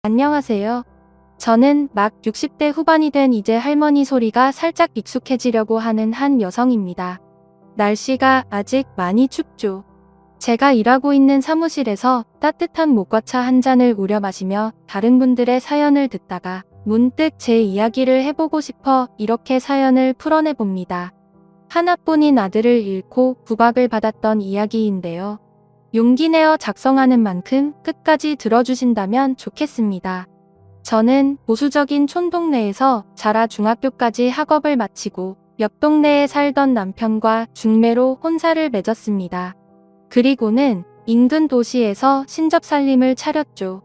안녕하세요. 저는 막 60대 후반이 된 이제 할머니 소리가 살짝 익숙해지려고 하는 한 여성입니다. 날씨가 아직 많이 춥죠. 제가 일하고 있는 사무실에서 따뜻한 목과차 한 잔을 우려 마시며 다른 분들의 사연을 듣다가 문득 제 이야기를 해보고 싶어 이렇게 사연을 풀어내 봅니다. 하나뿐인 아들을 잃고 구박을 받았던 이야기인데요. 용기 내어 작성하는 만큼 끝까지 들어주신다면 좋겠습니다. 저는 보수적인 촌동네에서 자라 중학교까지 학업을 마치고 옆 동네에 살던 남편과 중매로 혼사를 맺었습니다. 그리고는 인근 도시에서 신접살림을 차렸죠.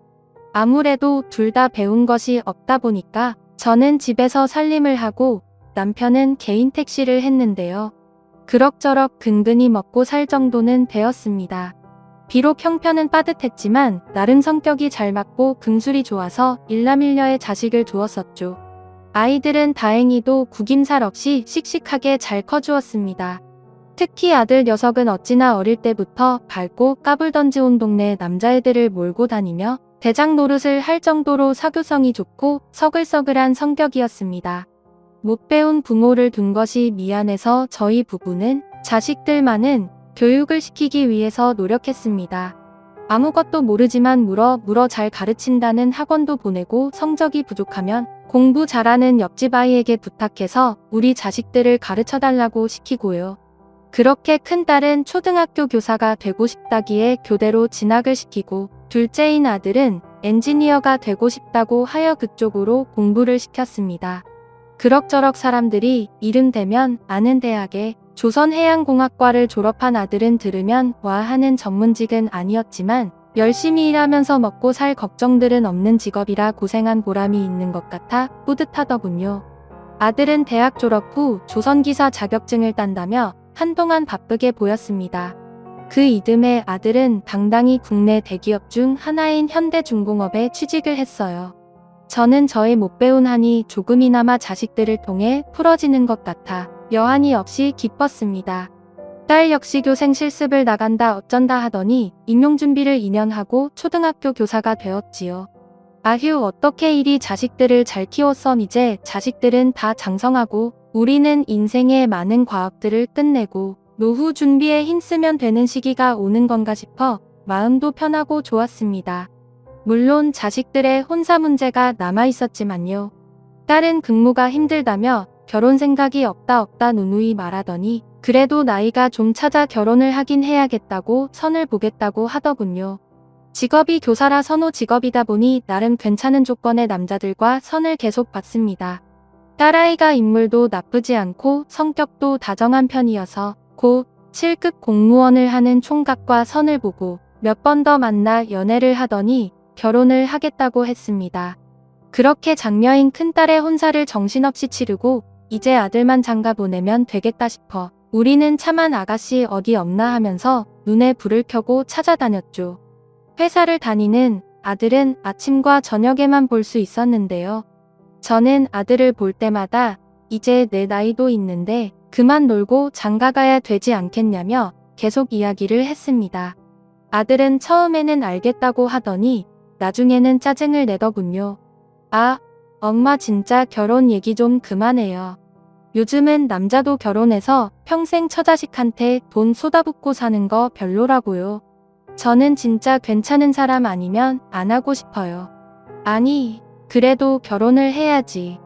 아무래도 둘 다 배운 것이 없다 보니까 저는 집에서 살림을 하고 남편은 개인 택시를 했는데요. 그럭저럭 근근히 먹고 살 정도는 되었습니다. 비록 형편은 빠듯했지만 나름 성격이 잘 맞고 금술이 좋아서 일남일녀의 자식을 두었었죠. 아이들은 다행히도 구김살 없이 씩씩하게 잘 커주었습니다. 특히 아들 녀석은 어찌나 어릴 때부터 밝고 까불던지온 동네 남자애들을 몰고 다니며 대장 노릇을 할 정도로 사교성이 좋고 서글서글한 성격이었습니다. 못 배운 부모를 둔 것이 미안해서 저희 부부는 자식들만은 교육을 시키기 위해서 노력했습니다. 아무것도 모르지만 물어 잘 가르친다는 학원도 보내고 성적이 부족하면 공부 잘하는 옆집 아이에게 부탁해서 우리 자식들을 가르쳐달라고 시키고요. 그렇게 큰딸은 초등학교 교사가 되고 싶다기에 교대로 진학을 시키고 둘째인 아들은 엔지니어가 되고 싶다고 하여 그쪽으로 공부를 시켰습니다. 그럭저럭 사람들이 이름 대면 아는 대학에 조선해양공학과를 졸업한 아들은 들으면 와 하는 전문직은 아니었지만 열심히 일하면서 먹고 살 걱정들은 없는 직업이라 고생한 보람이 있는 것 같아 뿌듯하더군요. 아들은 대학 졸업 후 조선기사 자격증을 딴다며 한동안 바쁘게 보였습니다. 그 이듬해 아들은 당당히 국내 대기업 중 하나인 현대중공업에 취직을 했어요. 저는 저의 못 배운 한이 조금이나마 자식들을 통해 풀어지는 것 같아 여한이 없이 기뻤습니다. 딸 역시 교생 실습을 나간다 어쩐다 하더니 임용준비를 2년 하고 초등학교 교사가 되었지요. 아휴 어떻게 이리 자식들을 잘 키웠섬. 이제 자식들은 다 장성하고 우리는 인생의 많은 과업들을 끝내고 노후 준비에 힘쓰면 되는 시기가 오는 건가 싶어 마음도 편하고 좋았습니다. 물론 자식들의 혼사 문제가 남아있었지만요. 딸은 근무가 힘들다며 결혼 생각이 없다 누누이 말하더니 그래도 나이가 좀 차자 결혼을 하긴 해야겠다고 선을 보겠다고 하더군요. 직업이 교사라 선호 직업이다 보니 나름 괜찮은 조건의 남자들과 선을 계속 봤습니다. 딸아이가 인물도 나쁘지 않고 성격도 다정한 편이어서 고 7급 공무원을 하는 총각과 선을 보고 몇 번 더 만나 연애를 하더니 결혼을 하겠다고 했습니다. 그렇게 장녀인 큰딸의 혼사를 정신없이 치르고 이제 아들만 장가 보내면 되겠다 싶어 우리는 참한 아가씨 어디 없나 하면서 눈에 불을 켜고 찾아다녔죠. 회사를 다니는 아들은 아침과 저녁에만 볼 수 있었는데요. 저는 아들을 볼 때마다 이제 내 나이도 있는데 그만 놀고 장가 가야 되지 않겠냐며 계속 이야기를 했습니다. 아들은 처음에는 알겠다고 하더니 나중에는 짜증을 내더군요. 아, 엄마 진짜 결혼 얘기 좀 그만해요. 요즘은 남자도 결혼해서 평생 처자식한테 돈 쏟아붓고 사는 거 별로라고요. 저는 진짜 괜찮은 사람 아니면 안 하고 싶어요. 아니, 그래도 결혼을 해야지.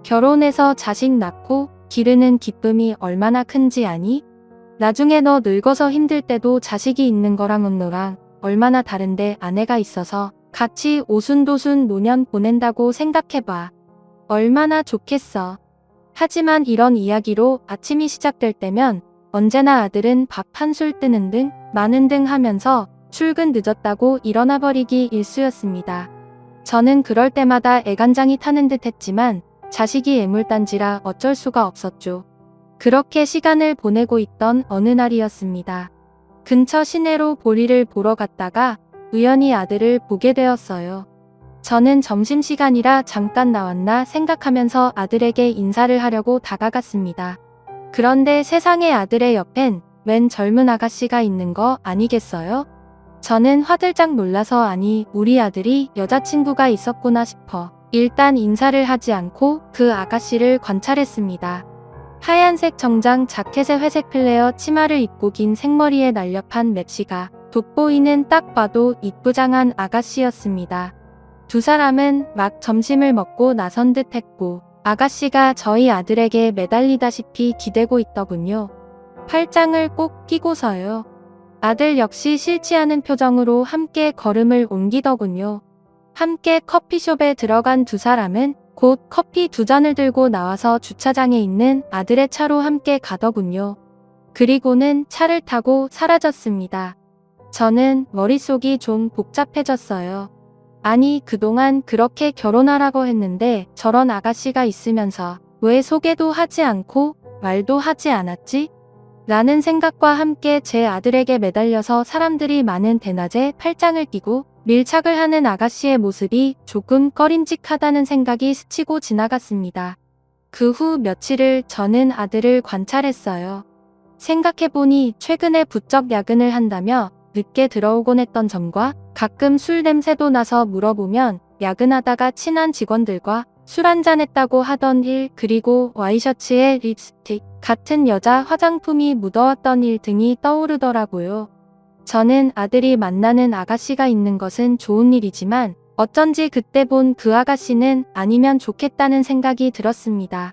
결혼해서 자식 낳고 기르는 기쁨이 얼마나 큰지 아니? 나중에 너 늙어서 힘들 때도 자식이 있는 거랑 없노랑 얼마나 다른데 아내가 있어서 같이 오순도순 노년 보낸다고 생각해봐. 얼마나 좋겠어. 하지만 이런 이야기로 아침이 시작될 때면 언제나 아들은 밥 한술 뜨는 등 마는 등 하면서 출근 늦었다고 일어나 버리기 일쑤였습니다. 저는 그럴 때마다 애간장이 타는 듯 했지만 자식이 애물단지라 어쩔 수가 없었죠. 그렇게 시간을 보내고 있던 어느 날이었습니다. 근처 시내로 볼일을 보러 갔다가 우연히 아들을 보게 되었어요. 저는 점심시간이라 잠깐 나왔나 생각하면서 아들에게 인사를 하려고 다가갔습니다. 그런데 세상에 아들의 옆엔 웬 젊은 아가씨가 있는 거 아니겠어요? 저는 화들짝 놀라서 아니 우리 아들이 여자친구가 있었구나 싶어 일단 인사를 하지 않고 그 아가씨를 관찰했습니다. 하얀색 정장 자켓에 회색 플레어 치마를 입고 긴 생머리에 날렵한 맵시가 돋보이는 딱 봐도 이쁘장한 아가씨였습니다. 두 사람은 막 점심을 먹고 나선 듯 했고 아가씨가 저희 아들에게 매달리다시피 기대고 있더군요. 팔짱을 꼭 끼고서요. 아들 역시 싫지 않은 표정으로 함께 걸음을 옮기더군요. 함께 커피숍에 들어간 두 사람은 곧 커피 두 잔을 들고 나와서 주차장에 있는 아들의 차로 함께 가더군요. 그리고는 차를 타고 사라졌습니다. 저는 머릿속이 좀 복잡해졌어요. 아니 그동안 그렇게 결혼하라고 했는데 저런 아가씨가 있으면서 왜 소개도 하지 않고 말도 하지 않았지? 라는 생각과 함께 제 아들에게 매달려서 사람들이 많은 대낮에 팔짱을 끼고 밀착을 하는 아가씨의 모습이 조금 꺼림직하다는 생각이 스치고 지나갔습니다. 그 후 며칠을 저는 아들을 관찰했어요. 생각해보니 최근에 부쩍 야근을 한다며 늦게 들어오곤 했던 점과 가끔 술 냄새도 나서 물어보면 야근하다가 친한 직원들과 술 한잔 했다고 하던 일, 그리고 와이셔츠에 립스틱 같은 여자 화장품이 묻어왔던 일 등이 떠오르더라고요. 저는 아들이 만나는 아가씨가 있는 것은 좋은 일이지만 어쩐지 그때 본 그 아가씨는 아니면 좋겠다는 생각이 들었습니다.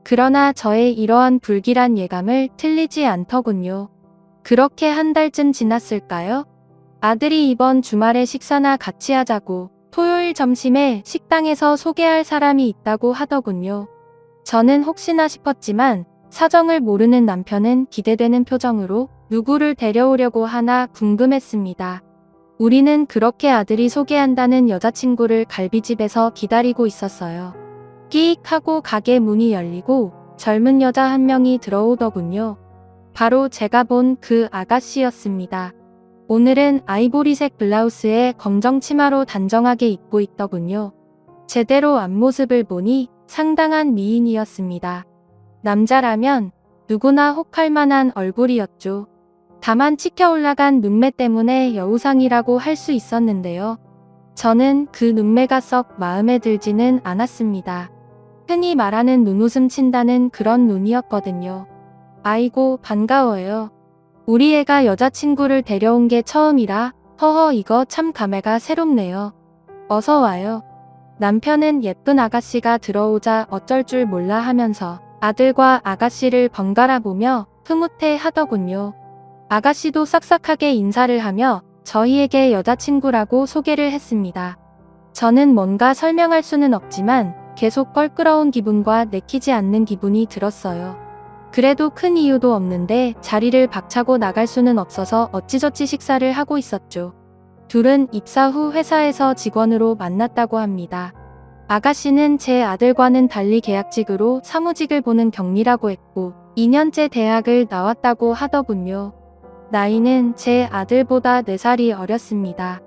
그러나 저의 이러한 불길한 예감을 틀리지 않더군요. 그렇게 한 달쯤 지났을까요? 아들이 이번 주말에 식사나 같이 하자고 토요일 점심에 식당에서 소개할 사람이 있다고 하더군요. 저는 혹시나 싶었지만 사정을 모르는 남편은 기대되는 표정으로 누구를 데려오려고 하나 궁금했습니다. 우리는 그렇게 아들이 소개한다는 여자친구를 갈비집에서 기다리고 있었어요. 끼익 하고 가게 문이 열리고 젊은 여자 한 명이 들어오더군요. 바로 제가 본 그 아가씨였습니다. 오늘은 아이보리색 블라우스에 검정 치마로 단정하게 입고 있더군요. 제대로 앞모습을 보니 상당한 미인이었습니다. 남자라면 누구나 혹할 만한 얼굴이었죠. 다만 치켜 올라간 눈매 때문에 여우상이라고 할 수 있었는데요. 저는 그 눈매가 썩 마음에 들지는 않았습니다. 흔히 말하는 눈웃음 친다는 그런 눈이었거든요. 아이고 반가워요. 우리 애가 여자친구를 데려온 게 처음이라 허허 이거 참 감회가 새롭네요. 어서 와요. 남편은 예쁜 아가씨가 들어오자 어쩔 줄 몰라 하면서 아들과 아가씨를 번갈아 보며 흐뭇해 하더군요. 아가씨도 싹싹하게 인사를 하며 저희에게 여자친구라고 소개를 했습니다. 저는 뭔가 설명할 수는 없지만 계속 껄끄러운 기분과 내키지 않는 기분이 들었어요. 그래도 큰 이유도 없는데 자리를 박차고 나갈 수는 없어서 어찌저찌 식사를 하고 있었죠. 둘은 입사 후 회사에서 직원으로 만났다고 합니다. 아가씨는 제 아들과는 달리 계약직으로 사무직을 보는 격리라고 했고 2년째 대학을 나왔다고 하더군요. 나이는 제 아들보다 4살이 어렸습니다.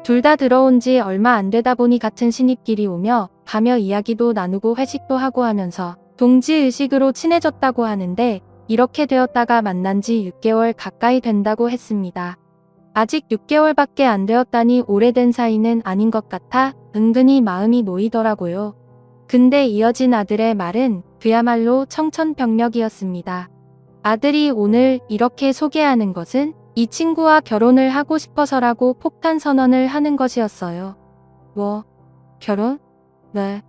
둘 다 들어온 지 얼마 안 되다 보니 같은 신입끼리 오며 가며 이야기도 나누고 회식도 하고 하면서 동지의식으로 친해졌다고 하는데 이렇게 되었다가 만난 지 6개월 가까이 된다고 했습니다. 아직 6개월밖에 안 되었다니 오래된 사이는 아닌 것 같아 은근히 마음이 놓이더라고요. 근데 이어진 아들의 말은 그야말로 청천벽력이었습니다. 아들이 오늘 이렇게 소개하는 것은 이 친구와 결혼을 하고 싶어서라고 폭탄 선언을 하는 것이었어요. 뭐? 결혼? 네.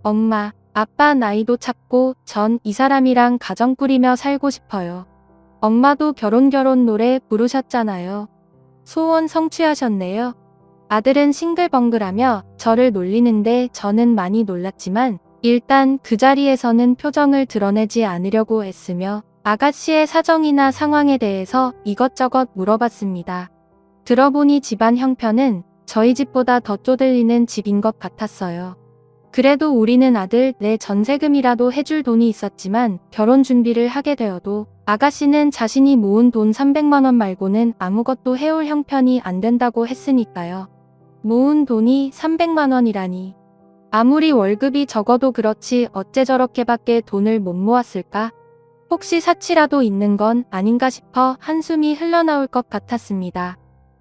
엄마, 아빠 나이도 찼고 전 이 사람이랑 가정 꾸리며 살고 싶어요. 엄마도 결혼 노래 부르셨잖아요. 소원 성취하셨네요. 아들은 싱글벙글하며 저를 놀리는데 저는 많이 놀랐지만 일단 그 자리에서는 표정을 드러내지 않으려고 애쓰며 아가씨의 사정이나 상황에 대해서 이것저것 물어봤습니다. 들어보니 집안 형편은 저희 집보다 더 쪼들리는 집인 것 같았어요. 그래도 우리는 아들 내 전세금이라도 해줄 돈이 있었지만 결혼 준비를 하게 되어도 아가씨는 자신이 모은 돈 300만 원 말고는 아무것도 해올 형편이 안 된다고 했으니까요. 모은 돈이 300만 원이라니. 아무리 월급이 적어도 그렇지 어째 저렇게밖에 돈을 못 모았을까? 혹시 사치라도 있는 건 아닌가 싶어 한숨이 흘러나올 것 같았습니다.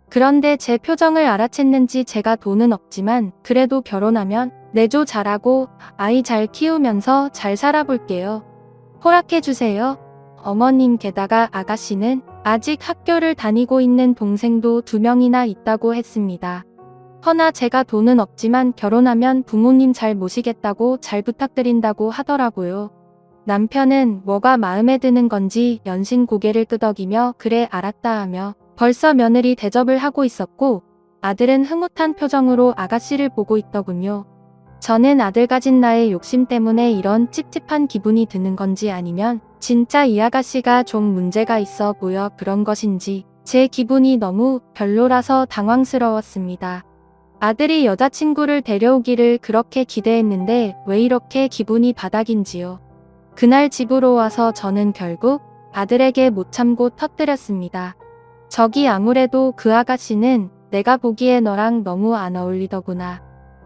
그런데 제 표정을 알아챘는지 제가 돈은 없지만 그래도 결혼하면 내조 잘하고 아이 잘 키우면서 잘 살아볼게요. 허락해주세요. 어머님 게다가 아가씨는 아직 학교를 다니고 있는 동생도 2명이나 있다고 했습니다. 허나 제가 돈은 없지만 결혼하면 부모님 잘 모시겠다고 잘 부탁드린다고 하더라고요. 남편은 뭐가 마음에 드는 건지 연신 고개를 끄덕이며 그래 알았다 하며 벌써 며느리 대접을 하고 있었고 아들은 흐뭇한 표정으로 아가씨를 보고 있더군요. 저는 아들 가진 나의 욕심 때문에 이런 찝찝한 기분이 드는 건지 아니면 진짜 이 아가씨가 좀 문제가 있어 보여 그런 것인지 제 기분이 너무 별로라서 당황스러웠습니다. 아들이 여자친구를 데려오기를 그렇게 기대했는데 왜 이렇게 기분이 바닥인지요. 그날 집으로 와서 저는 결국 아들에게 못 참고 터뜨렸습니다. 저기 아무래도 그 아가씨는 내가 보기에 너랑 너무 안 어울리더구나.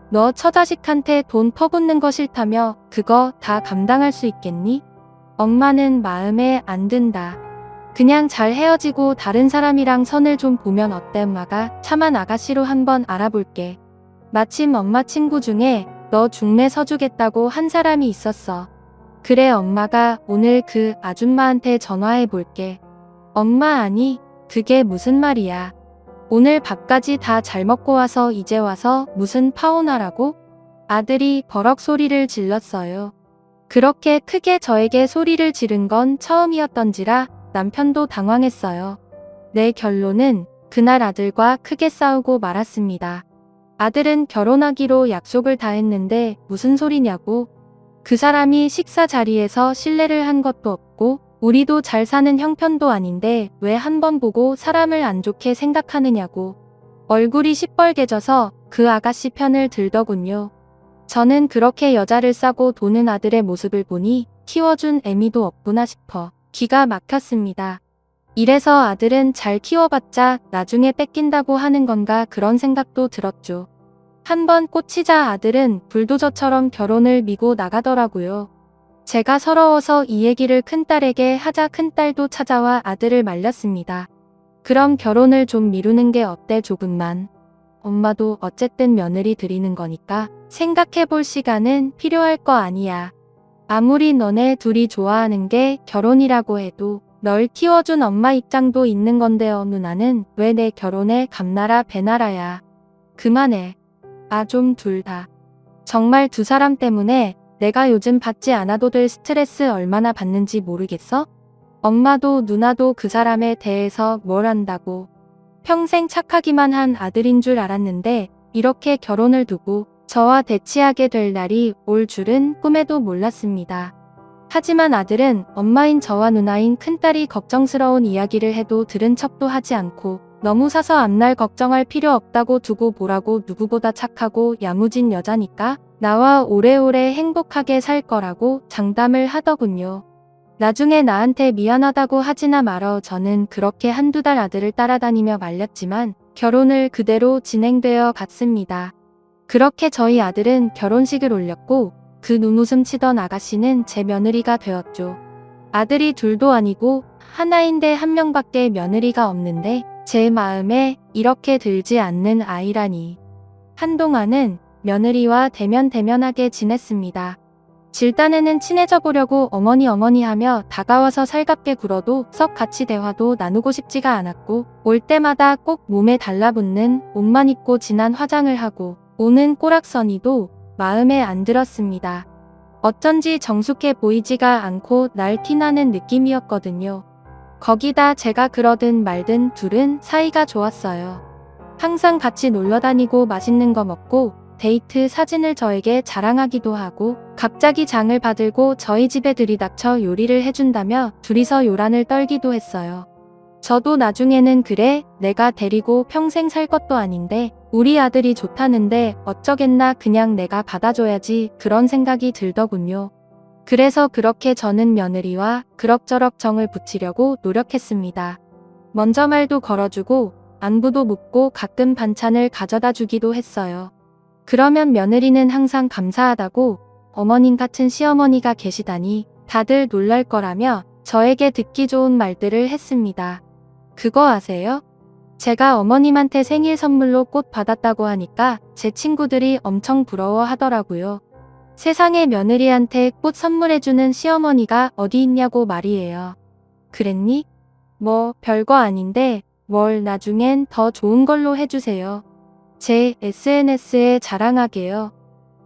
너 처자식한테 돈 퍼붓는 거 싫다며 그거 다 감당할 수 있겠니? 엄마는 마음에 안 든다. 그냥 잘 헤어지고 다른 사람이랑 선을 좀 보면 어때 엄마가 참한 아가씨로 한번 알아볼게. 마침 엄마 친구 중에 너 중매 서주겠다고 한 사람이 있었어. 그래 엄마가 오늘 그 아줌마한테 전화해 볼게. 엄마 아니 그게 무슨 말이야. 오늘 밥까지 다 잘 먹고 와서 이제 와서 무슨 파혼하라고? 아들이 버럭 소리를 질렀어요. 그렇게 크게 저에게 소리를 지른 건 처음이었던지라 남편도 당황했어요. 내 결론은 그날 아들과 크게 싸우고 말았습니다. 아들은 결혼하기로 약속을 다 했는데 무슨 소리냐고. 그 사람이 식사 자리에서 실례를 한 것도 없고 우리도 잘 사는 형편도 아닌데 왜 한 번 보고 사람을 안 좋게 생각하느냐고. 얼굴이 시뻘개져서 그 아가씨 편을 들더군요. 저는 그렇게 여자를 싸고 도는 아들의 모습을 보니 키워준 애미도 없구나 싶어 기가 막혔습니다. 이래서 아들은 잘 키워봤자 나중에 뺏긴다고 하는 건가 그런 생각도 들었죠. 한번 꽂히자 아들은 불도저처럼 결혼을 미고 나가더라고요. 제가 서러워서 이 얘기를 큰딸에게 하자 큰딸도 찾아와 아들을 말렸습니다. 그럼 결혼을 좀 미루는 게 어때 조금만. 엄마도 어쨌든 며느리 드리는 거니까 생각해볼 시간은 필요할 거 아니야. 아무리 너네 둘이 좋아하는 게 결혼이라고 해도 널 키워준 엄마 입장도 있는 건데요. 누나는 왜 내 결혼에 감나라 배나라야. 그만해. 아 좀 둘 다. 정말 두 사람 때문에 내가 요즘 받지 않아도 될 스트레스 얼마나 받는지 모르겠어? 엄마도 누나도 그 사람에 대해서 뭘 안다고. 평생 착하기만 한 아들인 줄 알았는데 이렇게 결혼을 두고 저와 대치하게 될 날이 올 줄은 꿈에도 몰랐습니다. 하지만 아들은 엄마인 저와 누나인 큰딸이 걱정스러운 이야기를 해도 들은 척도 하지 않고 너무 사서 앞날 걱정할 필요 없다고 두고 보라고 누구보다 착하고 야무진 여자니까 나와 오래오래 행복하게 살 거라고 장담을 하더군요. 나중에 나한테 미안하다고 하지나 말어. 저는 그렇게 한두 달 아들을 따라다니며 말렸지만 결혼을 그대로 진행되어 갔습니다. 그렇게 저희 아들은 결혼식을 올렸고 그 눈웃음 치던 아가씨는 제 며느리가 되었죠. 아들이 둘도 아니고 하나인데 한 명밖에 며느리가 없는데 제 마음에 이렇게 들지 않는 아이라니. 한동안은 며느리와 대면대면하게 지냈습니다. 질단에는 친해져 보려고 어머니 하며 다가와서 살갑게 굴어도 썩 같이 대화도 나누고 싶지가 않았고 올 때마다 꼭 몸에 달라붙는 옷만 입고 진한 화장을 하고 오는 꼬락서니도 마음에 안 들었습니다. 어쩐지 정숙해 보이지가 않고 날 티나는 느낌이었거든요. 거기다 제가 그러든 말든 둘은 사이가 좋았어요. 항상 같이 놀러 다니고 맛있는 거 먹고 데이트 사진을 저에게 자랑하기도 하고 갑자기 장을 받들고 저희 집에 들이닥쳐 요리를 해준다며 둘이서 요란을 떨기도 했어요. 저도 나중에는 그래 내가 데리고 평생 살 것도 아닌데 우리 아들이 좋다는데 어쩌겠나 그냥 내가 받아줘야지 그런 생각이 들더군요. 그래서 그렇게 저는 며느리와 그럭저럭 정을 붙이려고 노력했습니다. 먼저 말도 걸어주고 안부도 묻고 가끔 반찬을 가져다 주기도 했어요. 그러면 며느리는 항상 감사하다고 어머님 같은 시어머니가 계시다니 다들 놀랄 거라며 저에게 듣기 좋은 말들을 했습니다. 그거 아세요? 제가 어머님한테 생일 선물로 꽃 받았다고 하니까 제 친구들이 엄청 부러워 하더라고요. 세상에 며느리한테 꽃 선물해주는 시어머니가 어디 있냐고 말이에요. 그랬니? 뭐 별거 아닌데 뭘 나중엔 더 좋은 걸로 해주세요. 제 SNS에 자랑하게요.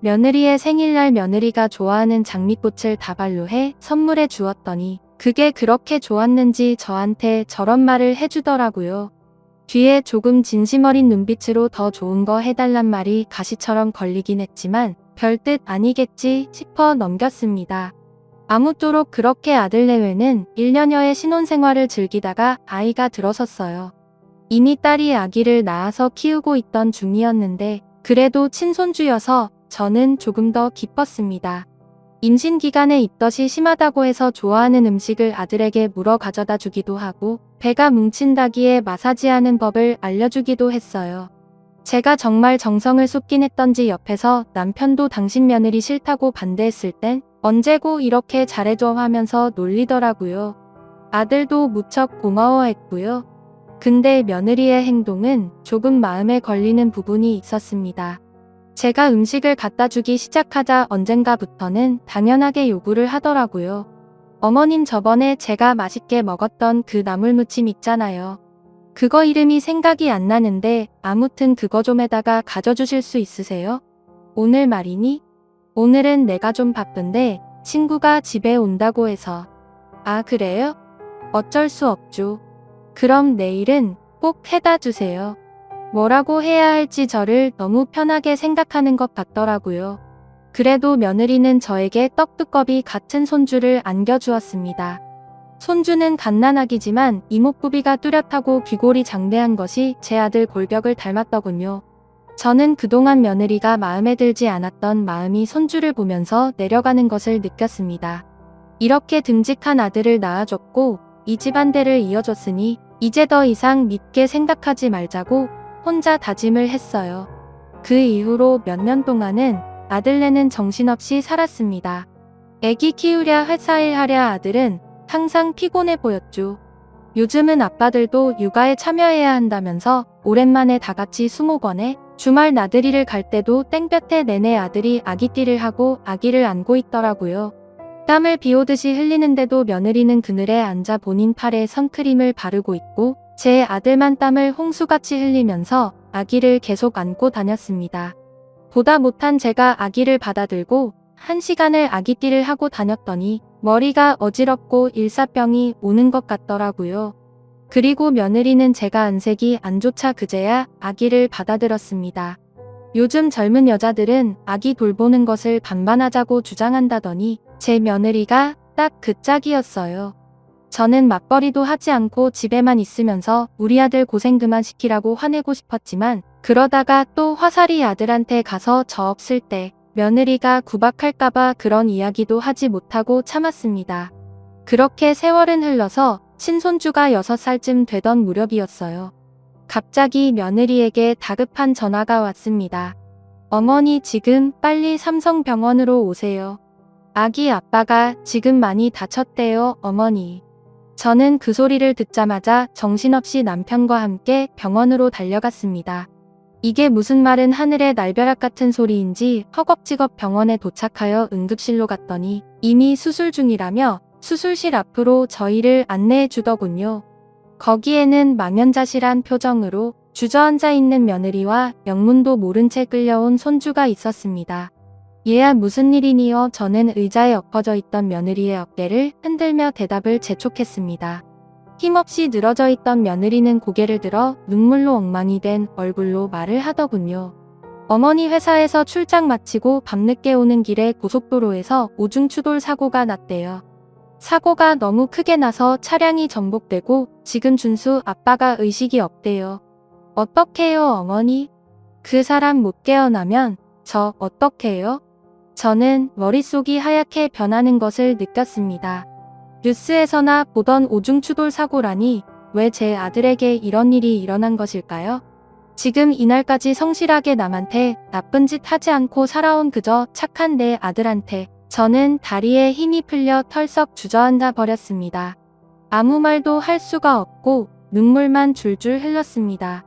며느리의 생일날 며느리가 좋아하는 장미꽃을 다발로 해 선물해 주었더니 그게 그렇게 좋았는지 저한테 저런 말을 해주더라고요. 뒤에 조금 진심 어린 눈빛으로 더 좋은 거 해달란 말이 가시처럼 걸리긴 했지만 별뜻 아니겠지 싶어 넘겼습니다. 아무쪼록 그렇게 아들 내외는 1년여의 신혼생활을 즐기다가 아이가 들어섰어요. 이미 딸이 아기를 낳아서 키우고 있던 중이었는데 그래도 친손주여서 저는 조금 더 기뻤습니다. 임신 기간에 입덧이 심하다고 해서 좋아하는 음식을 아들에게 물어 가져다 주기도 하고 배가 뭉친다기에 마사지하는 법을 알려주기도 했어요. 제가 정말 정성을 쏟긴 했던지 옆에서 남편도 당신 며느리 싫다고 반대했을 땐 언제고 이렇게 잘해줘 하면서 놀리더라고요. 아들도 무척 고마워했고요. 근데 며느리의 행동은 조금 마음에 걸리는 부분이 있었습니다. 제가 음식을 갖다 주기 시작하자 언젠가부터는 당연하게 요구를 하더라고요. 어머님 저번에 제가 맛있게 먹었던 그 나물무침 있잖아요. 그거 이름이 생각이 안 나는데 아무튼 그거 좀 해다가 가져주실 수 있으세요? 오늘 말이니? 오늘은 내가 좀 바쁜데 친구가 집에 온다고 해서. 아 그래요? 어쩔 수 없죠. 그럼 내일은 꼭 해다 주세요. 뭐라고 해야 할지 저를 너무 편하게 생각하는 것 같더라고요. 그래도 며느리는 저에게 떡두꺼비 같은 손주를 안겨주었습니다. 손주는 갓난아기지만 이목구비가 뚜렷하고 귀골이 장대한 것이 제 아들 골격을 닮았더군요. 저는 그동안 며느리가 마음에 들지 않았던 마음이 손주를 보면서 내려가는 것을 느꼈습니다. 이렇게 듬직한 아들을 낳아줬고 이 집안대를 이어줬으니 이제 더 이상 믿게 생각하지 말자고 혼자 다짐을 했어요. 그 이후로 몇 년 동안은 아들네는 정신없이 살았습니다. 애기 키우랴 회사일 하랴 아들은 항상 피곤해 보였죠. 요즘은 아빠들도 육아에 참여해야 한다면서 오랜만에 다같이 수목원에 주말 나들이를 갈 때도 땡볕에 내내 아들이 아기띠를 하고 아기를 안고 있더라고요. 땀을 비오듯이 흘리는데도 며느리는 그늘에 앉아 본인 팔에 선크림을 바르고 있고 제 아들만 땀을 홍수같이 흘리면서 아기를 계속 안고 다녔습니다. 보다 못한 제가 아기를 받아들고 1시간을 아기띠를 하고 다녔더니 머리가 어지럽고 일사병이 오는 것 같더라고요. 그리고 며느리는 제가 안색이 안 좋자 그제야 아기를 받아들었습니다. 요즘 젊은 여자들은 아기 돌보는 것을 반반하자고 주장한다더니 제 며느리가 딱 그 짝이었어요. 저는 맞벌이도 하지 않고 집에만 있으면서 우리 아들 고생 그만 시키라고 화내고 싶었지만 그러다가 또 화살이 아들한테 가서 저 없을 때 며느리가 구박할까봐 그런 이야기도 하지 못하고 참았습니다. 그렇게 세월은 흘러서 친손주가 6살쯤 되던 무렵이었어요. 갑자기 며느리에게 다급한 전화가 왔습니다. 어머니 지금 빨리 삼성병원으로 오세요. 아기 아빠가 지금 많이 다쳤대요 어머니. 저는 그 소리를 듣자마자 정신없이 남편과 함께 병원으로 달려갔습니다. 이게 무슨 말은 하늘의 날벼락 같은 소리인지 허겁지겁 병원에 도착하여 응급실로 갔더니 이미 수술 중이라며 수술실 앞으로 저희를 안내해 주더군요. 거기에는 망연자실한 표정으로 주저앉아 있는 며느리와 영문도 모른 채 끌려온 손주가 있었습니다. 얘야 무슨 일이니요? 저는 의자에 엎어져 있던 며느리의 어깨를 흔들며 대답을 재촉했습니다. 힘없이 늘어져 있던 며느리는 고개를 들어 눈물로 엉망이 된 얼굴로 말을 하더군요. 어머니 회사에서 출장 마치고 밤늦게 오는 길에 고속도로에서 오중추돌 사고가 났대요. 사고가 너무 크게 나서 차량이 전복되고 지금 준수 아빠가 의식이 없대요. 어떡해요 어머니? 그 사람 못 깨어나면 저 어떡해요? 저는 머릿속이 하얗게 변하는 것을 느꼈습니다. 뉴스에서나 보던 오중추돌 사고라니 왜 제 아들에게 이런 일이 일어난 것일까요? 지금 이날까지 성실하게 남한테 나쁜 짓 하지 않고 살아온 그저 착한 내 아들한테 저는 다리에 힘이 풀려 털썩 주저앉아 버렸습니다. 아무 말도 할 수가 없고 눈물만 줄줄 흘렀습니다.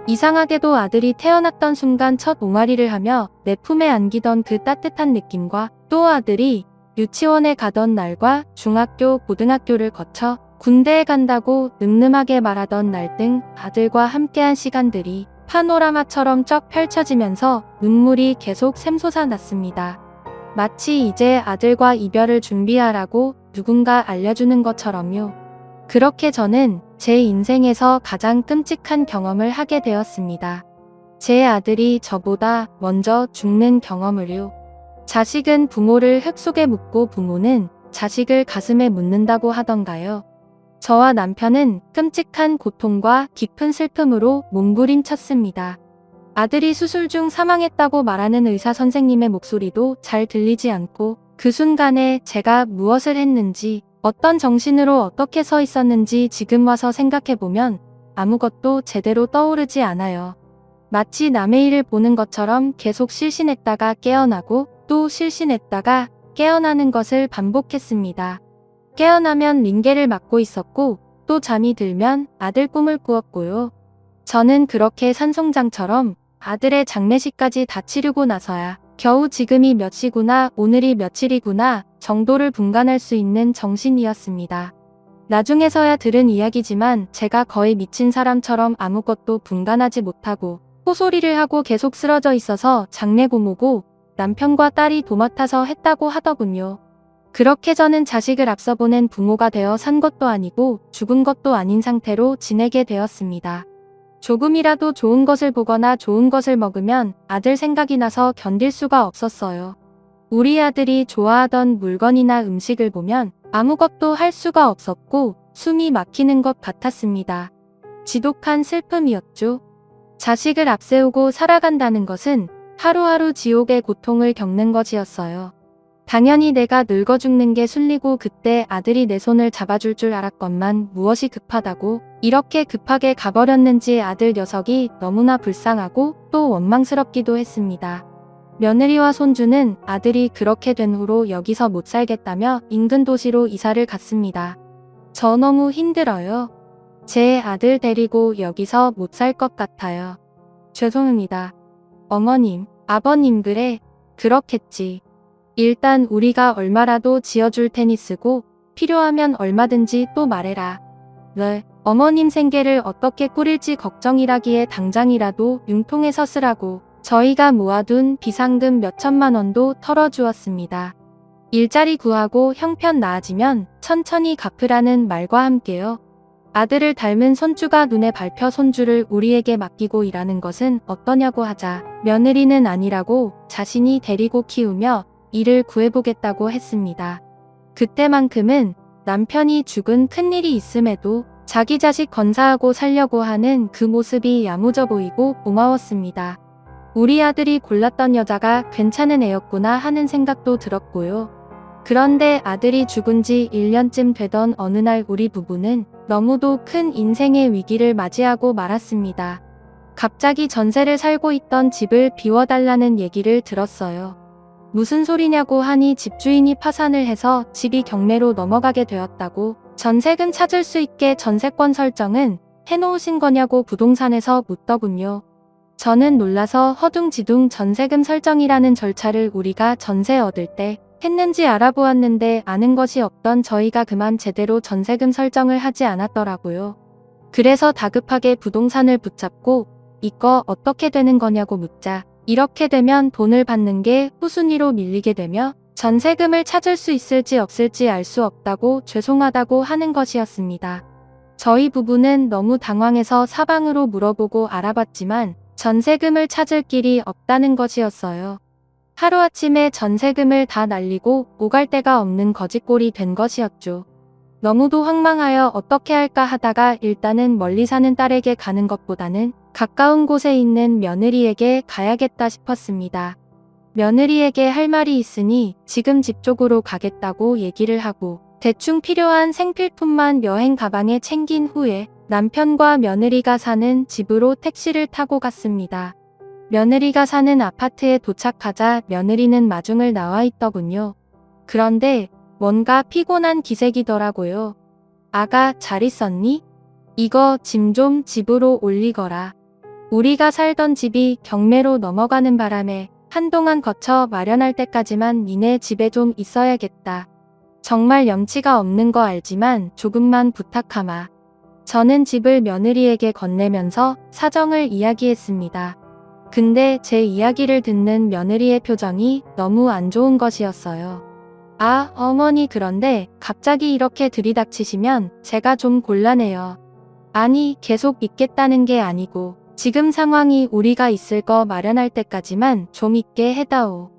이상하게도 아들이 태어났던 순간 첫 옹알이를 하며 내 품에 안기던 그 따뜻한 느낌과 또 아들이 유치원에 가던 날과 중학교, 고등학교를 거쳐 군대에 간다고 늠름하게 말하던 날 등 아들과 함께한 시간들이 파노라마처럼 쫙 펼쳐지면서 눈물이 계속 샘솟아 났습니다. 마치 이제 아들과 이별을 준비하라고 누군가 알려주는 것처럼요. 그렇게 저는 제 인생에서 가장 끔찍한 경험을 하게 되었습니다. 제 아들이 저보다 먼저 죽는 경험을요. 자식은 부모를 흙 속에 묻고 부모는 자식을 가슴에 묻는다고 하던가요. 저와 남편은 끔찍한 고통과 깊은 슬픔으로 몸부림쳤습니다. 아들이 수술 중 사망했다고 말하는 의사 선생님의 목소리도 잘 들리지 않고 그 순간에 제가 무엇을 했는지 어떤 정신으로 어떻게 서 있었는지 지금 와서 생각해보면 아무것도 제대로 떠오르지 않아요. 마치 남의 일을 보는 것처럼 계속 실신했다가 깨어나고 또 실신했다가 깨어나는 것을 반복했습니다. 깨어나면 링게를 맞고 있었고 또 잠이 들면 아들 꿈을 꾸었고요. 저는 그렇게 산송장처럼 아들의 장례식까지 다 치르고 나서야 겨우 지금이 몇 시구나 오늘이 며칠이구나 정도를 분간할 수 있는 정신이었습니다. 나중에서야 들은 이야기지만 제가 거의 미친 사람처럼 아무것도 분간하지 못하고 호소리를 하고 계속 쓰러져 있어서 장례 고모고 남편과 딸이 도맡아서 했다고 하더군요. 그렇게 저는 자식을 앞서 보낸 부모가 되어 산 것도 아니고 죽은 것도 아닌 상태로 지내게 되었습니다. 조금이라도 좋은 것을 보거나 좋은 것을 먹으면 아들 생각이 나서 견딜 수가 없었어요. 우리 아들이 좋아하던 물건이나 음식을 보면 아무것도 할 수가 없었고 숨이 막히는 것 같았습니다. 지독한 슬픔이었죠. 자식을 앞세우고 살아간다는 것은 하루하루 지옥의 고통을 겪는 것이었어요. 당연히 내가 늙어 죽는 게 순리고 그때 아들이 내 손을 잡아줄 줄 알았건만 무엇이 급하다고 이렇게 급하게 가버렸는지 아들 녀석이 너무나 불쌍하고 또 원망스럽기도 했습니다. 며느리와 손주는 아들이 그렇게 된 후로 여기서 못 살겠다며 인근 도시로 이사를 갔습니다. 저 너무 힘들어요. 제 아들 데리고 여기서 못 살 것 같아요. 죄송합니다. 어머님, 아버님 그래, 그렇겠지. 일단 우리가 얼마라도 지어줄 테니 쓰고 필요하면 얼마든지 또 말해라. 네, 어머님 생계를 어떻게 꾸릴지 걱정이라기에 당장이라도 융통해서 쓰라고 저희가 모아둔 비상금 몇천만 원도 털어주었습니다. 일자리 구하고 형편 나아지면 천천히 갚으라는 말과 함께요. 아들을 닮은 손주가 눈에 밟혀 손주를 우리에게 맡기고 일하는 것은 어떠냐고 하자 며느리는 아니라고 자신이 데리고 키우며 일을 구해보겠다고 했습니다. 그때만큼은 남편이 죽은 큰일이 있음에도 자기 자식 건사하고 살려고 하는 그 모습이 야무져 보이고 고마웠습니다. 우리 아들이 골랐던 여자가 괜찮은 애였구나 하는 생각도 들었고요. 그런데 아들이 죽은 지 1년쯤 되던 어느 날 우리 부부는 너무도 큰 인생의 위기를 맞이하고 말았습니다. 갑자기 전세를 살고 있던 집을 비워달라는 얘기를 들었어요. 무슨 소리냐고 하니 집주인이 파산을 해서 집이 경매로 넘어가게 되었다고 전세금 찾을 수 있게 전세권 설정은 해놓으신 거냐고 부동산에서 묻더군요. 저는 놀라서 허둥지둥 전세금 설정이라는 절차를 우리가 전세 얻을 때 했는지 알아보았는데 아는 것이 없던 저희가 그만 제대로 전세금 설정을 하지 않았더라고요. 그래서 다급하게 부동산을 붙잡고 이거 어떻게 되는 거냐고 묻자 이렇게 되면 돈을 받는 게 후순위로 밀리게 되며 전세금을 찾을 수 있을지 없을지 알 수 없다고 죄송하다고 하는 것이었습니다. 저희 부부는 너무 당황해서 사방으로 물어보고 알아봤지만 전세금을 찾을 길이 없다는 것이었어요. 하루아침에 전세금을 다 날리고 오갈 데가 없는 거지꼴이 된 것이었죠. 너무도 황망하여 어떻게 할까 하다가 일단은 멀리 사는 딸에게 가는 것보다는 가까운 곳에 있는 며느리에게 가야겠다 싶었습니다. 며느리에게 할 말이 있으니 지금 집 쪽으로 가겠다고 얘기를 하고 대충 필요한 생필품만 여행 가방에 챙긴 후에 남편과 며느리가 사는 집으로 택시를 타고 갔습니다. 며느리가 사는 아파트에 도착하자 며느리는 마중을 나와 있더군요. 그런데 뭔가 피곤한 기색이더라고요. 아가 잘 있었니? 이거 짐 좀 집으로 올리거라. 우리가 살던 집이 경매로 넘어가는 바람에 한동안 거쳐 마련할 때까지만 니네 집에 좀 있어야겠다. 정말 염치가 없는 거 알지만 조금만 부탁하마. 저는 집을 며느리에게 건네면서 사정을 이야기했습니다. 근데 제 이야기를 듣는 며느리의 표정이 너무 안 좋은 것이었어요. 아, 어머니 그런데 갑자기 이렇게 들이닥치시면 제가 좀 곤란해요. 아니, 계속 있겠다는 게 아니고 지금 상황이 우리가 있을 거 마련할 때까지만 좀 있게 해다오.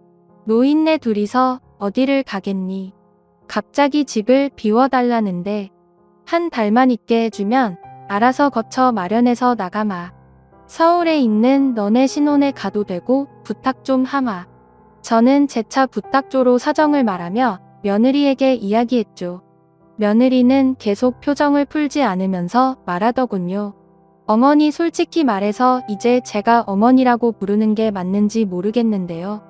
노인네 둘이서 어디를 가겠니? 갑자기 집을 비워달라는데 한 달만 있게 해주면 알아서 거쳐 마련해서 나가마. 서울에 있는 너네 신혼에 가도 되고 부탁 좀 하마. 저는 재차 부탁조로 사정을 말하며 며느리에게 이야기했죠. 며느리는 계속 표정을 풀지 않으면서 말하더군요. 어머니 솔직히 말해서 이제 제가 어머니라고 부르는 게 맞는지 모르겠는데요.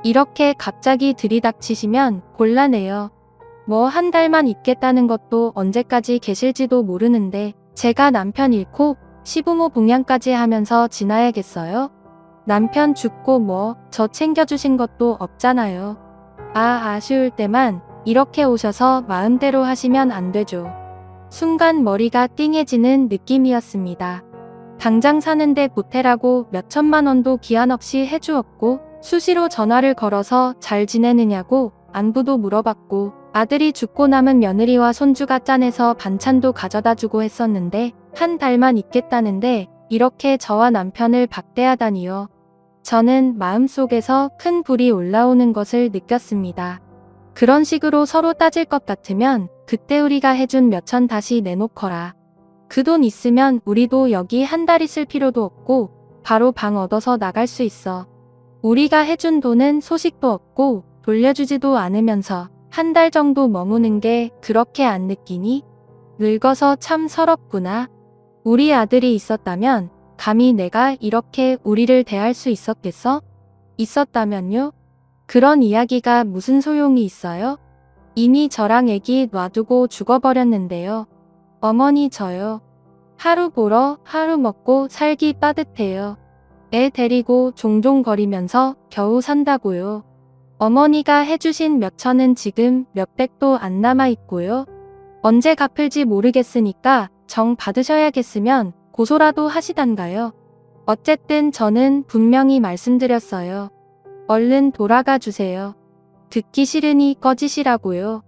이렇게 갑자기 들이닥치시면 곤란해요. 뭐 한 달만 있겠다는 것도 언제까지 계실지도 모르는데 제가 남편 잃고 시부모 봉양까지 하면서 지나야겠어요? 남편 죽고 뭐 저 챙겨주신 것도 없잖아요. 아쉬울 때만 이렇게 오셔서 마음대로 하시면 안 되죠. 순간 머리가 띵해지는 느낌이었습니다. 당장 사는데 보태라고 몇 천만 원도 기한 없이 해주었고 수시로 전화를 걸어서 잘 지내느냐고 안부도 물어봤고 아들이 죽고 남은 며느리와 손주가 짠해서 반찬도 가져다주고 했었는데 한 달만 있겠다는데 이렇게 저와 남편을 박대하다니요. 저는 마음속에서 큰 불이 올라오는 것을 느꼈습니다. 그런 식으로 서로 따질 것 같으면 그때 우리가 해준 몇천 다시 내놓거라. 그 돈 있으면 우리도 여기 한 달 있을 필요도 없고 바로 방 얻어서 나갈 수 있어. 우리가 해준 돈은 소식도 없고 돌려주지도 않으면서 한 달 정도 머무는 게 그렇게 안 느끼니? 늙어서 참 서럽구나. 우리 아들이 있었다면 감히 내가 이렇게 우리를 대할 수 있었겠어? 있었다면요? 그런 이야기가 무슨 소용이 있어요? 이미 저랑 애기 놔두고 죽어버렸는데요. 어머니 저요. 하루 보러 하루 먹고 살기 빠듯해요. 애 데리고 종종 거리면서 겨우 산다고요. 어머니가 해주신 몇천은 지금 몇백도 안 남아있고요. 언제 갚을지 모르겠으니까 정 받으셔야겠으면 고소라도 하시단가요. 어쨌든 저는 분명히 말씀드렸어요. 얼른 돌아가 주세요. 듣기 싫으니 꺼지시라고요.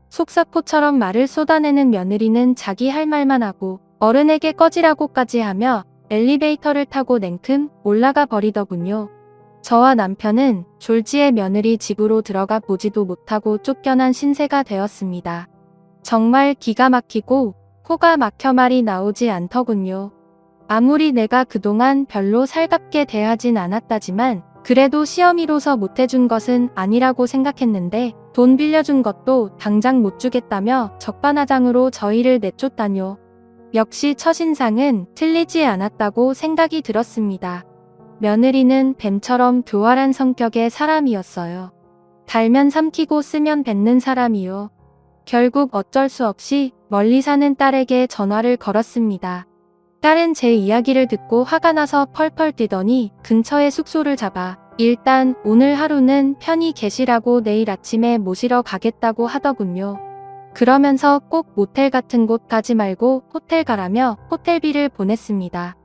속사포처럼 말을 쏟아내는 며느리는 자기 할 말만 하고 어른에게 꺼지라고까지 하며 엘리베이터를 타고 냉큼 올라가 버리더군요. 저와 남편은 졸지에 며느리 집으로 들어가 보지도 못하고 쫓겨난 신세가 되었습니다. 정말 기가 막히고 코가 막혀 말이 나오지 않더군요. 아무리 내가 그동안 별로 살갑게 대하진 않았다지만 그래도 시어미로서 못해준 것은 아니라고 생각했는데 돈 빌려준 것도 당장 못 주겠다며 적반하장으로 저희를 내쫓다뇨. 역시 첫인상은 틀리지 않았다고 생각이 들었습니다. 며느리는 뱀처럼 교활한 성격의 사람이었어요. 달면 삼키고 쓰면 뱉는 사람이요. 결국 어쩔 수 없이 멀리 사는 딸에게 전화를 걸었습니다. 딸은 제 이야기를 듣고 화가 나서 펄펄 뛰더니 근처에 숙소를 잡아 일단 오늘 하루는 편히 계시라고 내일 아침에 모시러 가겠다고 하더군요. 그러면서 꼭 모텔 같은 곳 가지 말고 호텔 가라며 호텔비를 보냈습니다.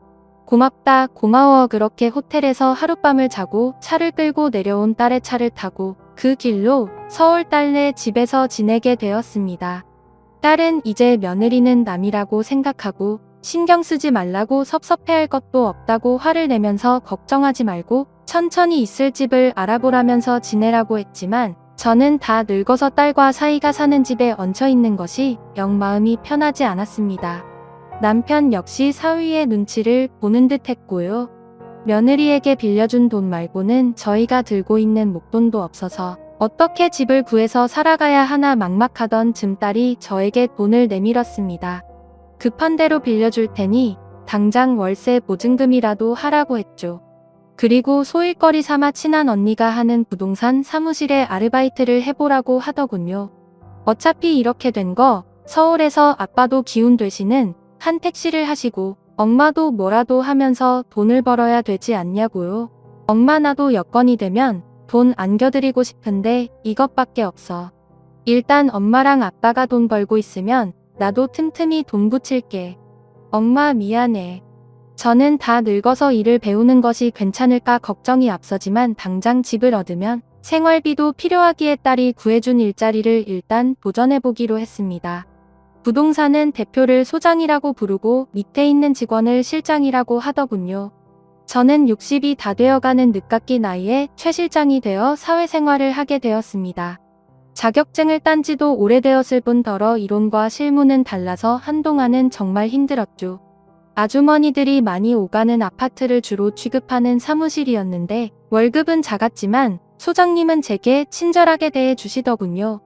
고맙다 고마워. 그렇게 호텔에서 하룻밤을 자고 차를 끌고 내려온 딸의 차를 타고 그 길로 서울 딸네 집에서 지내게 되었습니다. 딸은 이제 며느리는 남이라고 생각하고 신경 쓰지 말라고 섭섭해할 것도 없다고 화를 내면서 걱정하지 말고 천천히 있을 집을 알아보라면서 지내라고 했지만 저는 다 늙어서 딸과 사이가 사는 집에 얹혀 있는 것이 영 마음이 편하지 않았습니다. 남편 역시 사위의 눈치를 보는 듯 했고요. 며느리에게 빌려준 돈 말고는 저희가 들고 있는 목돈도 없어서 어떻게 집을 구해서 살아가야 하나 막막하던 즈음딸이 저에게 돈을 내밀었습니다. 급한 대로 빌려줄 테니 당장 월세 보증금이라도 하라고 했죠. 그리고 소일거리 삼아 친한 언니가 하는 부동산 사무실에 아르바이트를 해보라고 하더군요. 어차피 이렇게 된 거 서울에서 아빠도 기운 되시는 한 택시를 하시고 엄마도 뭐라도 하면서 돈을 벌어야 되지 않냐고요. 엄마 나도 여건이 되면 돈 안겨드리고 싶은데 이것밖에 없어. 일단 엄마랑 아빠가 돈 벌고 있으면 나도 틈틈이 돈 붙일게. 엄마 미안해. 저는 다 늙어서 일을 배우는 것이 괜찮을까 걱정이 앞서지만 당장 집을 얻으면 생활비도 필요하기에 딸이 구해준 일자리를 일단 도전해보기로 했습니다. 부동산은 대표를 소장이라고 부르고 밑에 있는 직원을 실장이라고 하더군요. 저는 60이 다 되어가는 늦깎이 나이에 최 실장이 되어 사회생활을 하게 되었습니다. 자격증을 딴 지도 오래되었을 뿐더러 이론과 실무는 달라서 한동안은 정말 힘들었죠. 아주머니들이 많이 오가는 아파트를 주로 취급하는 사무실이었는데 월급은 작았지만 소장님은 제게 친절하게 대해 주시더군요.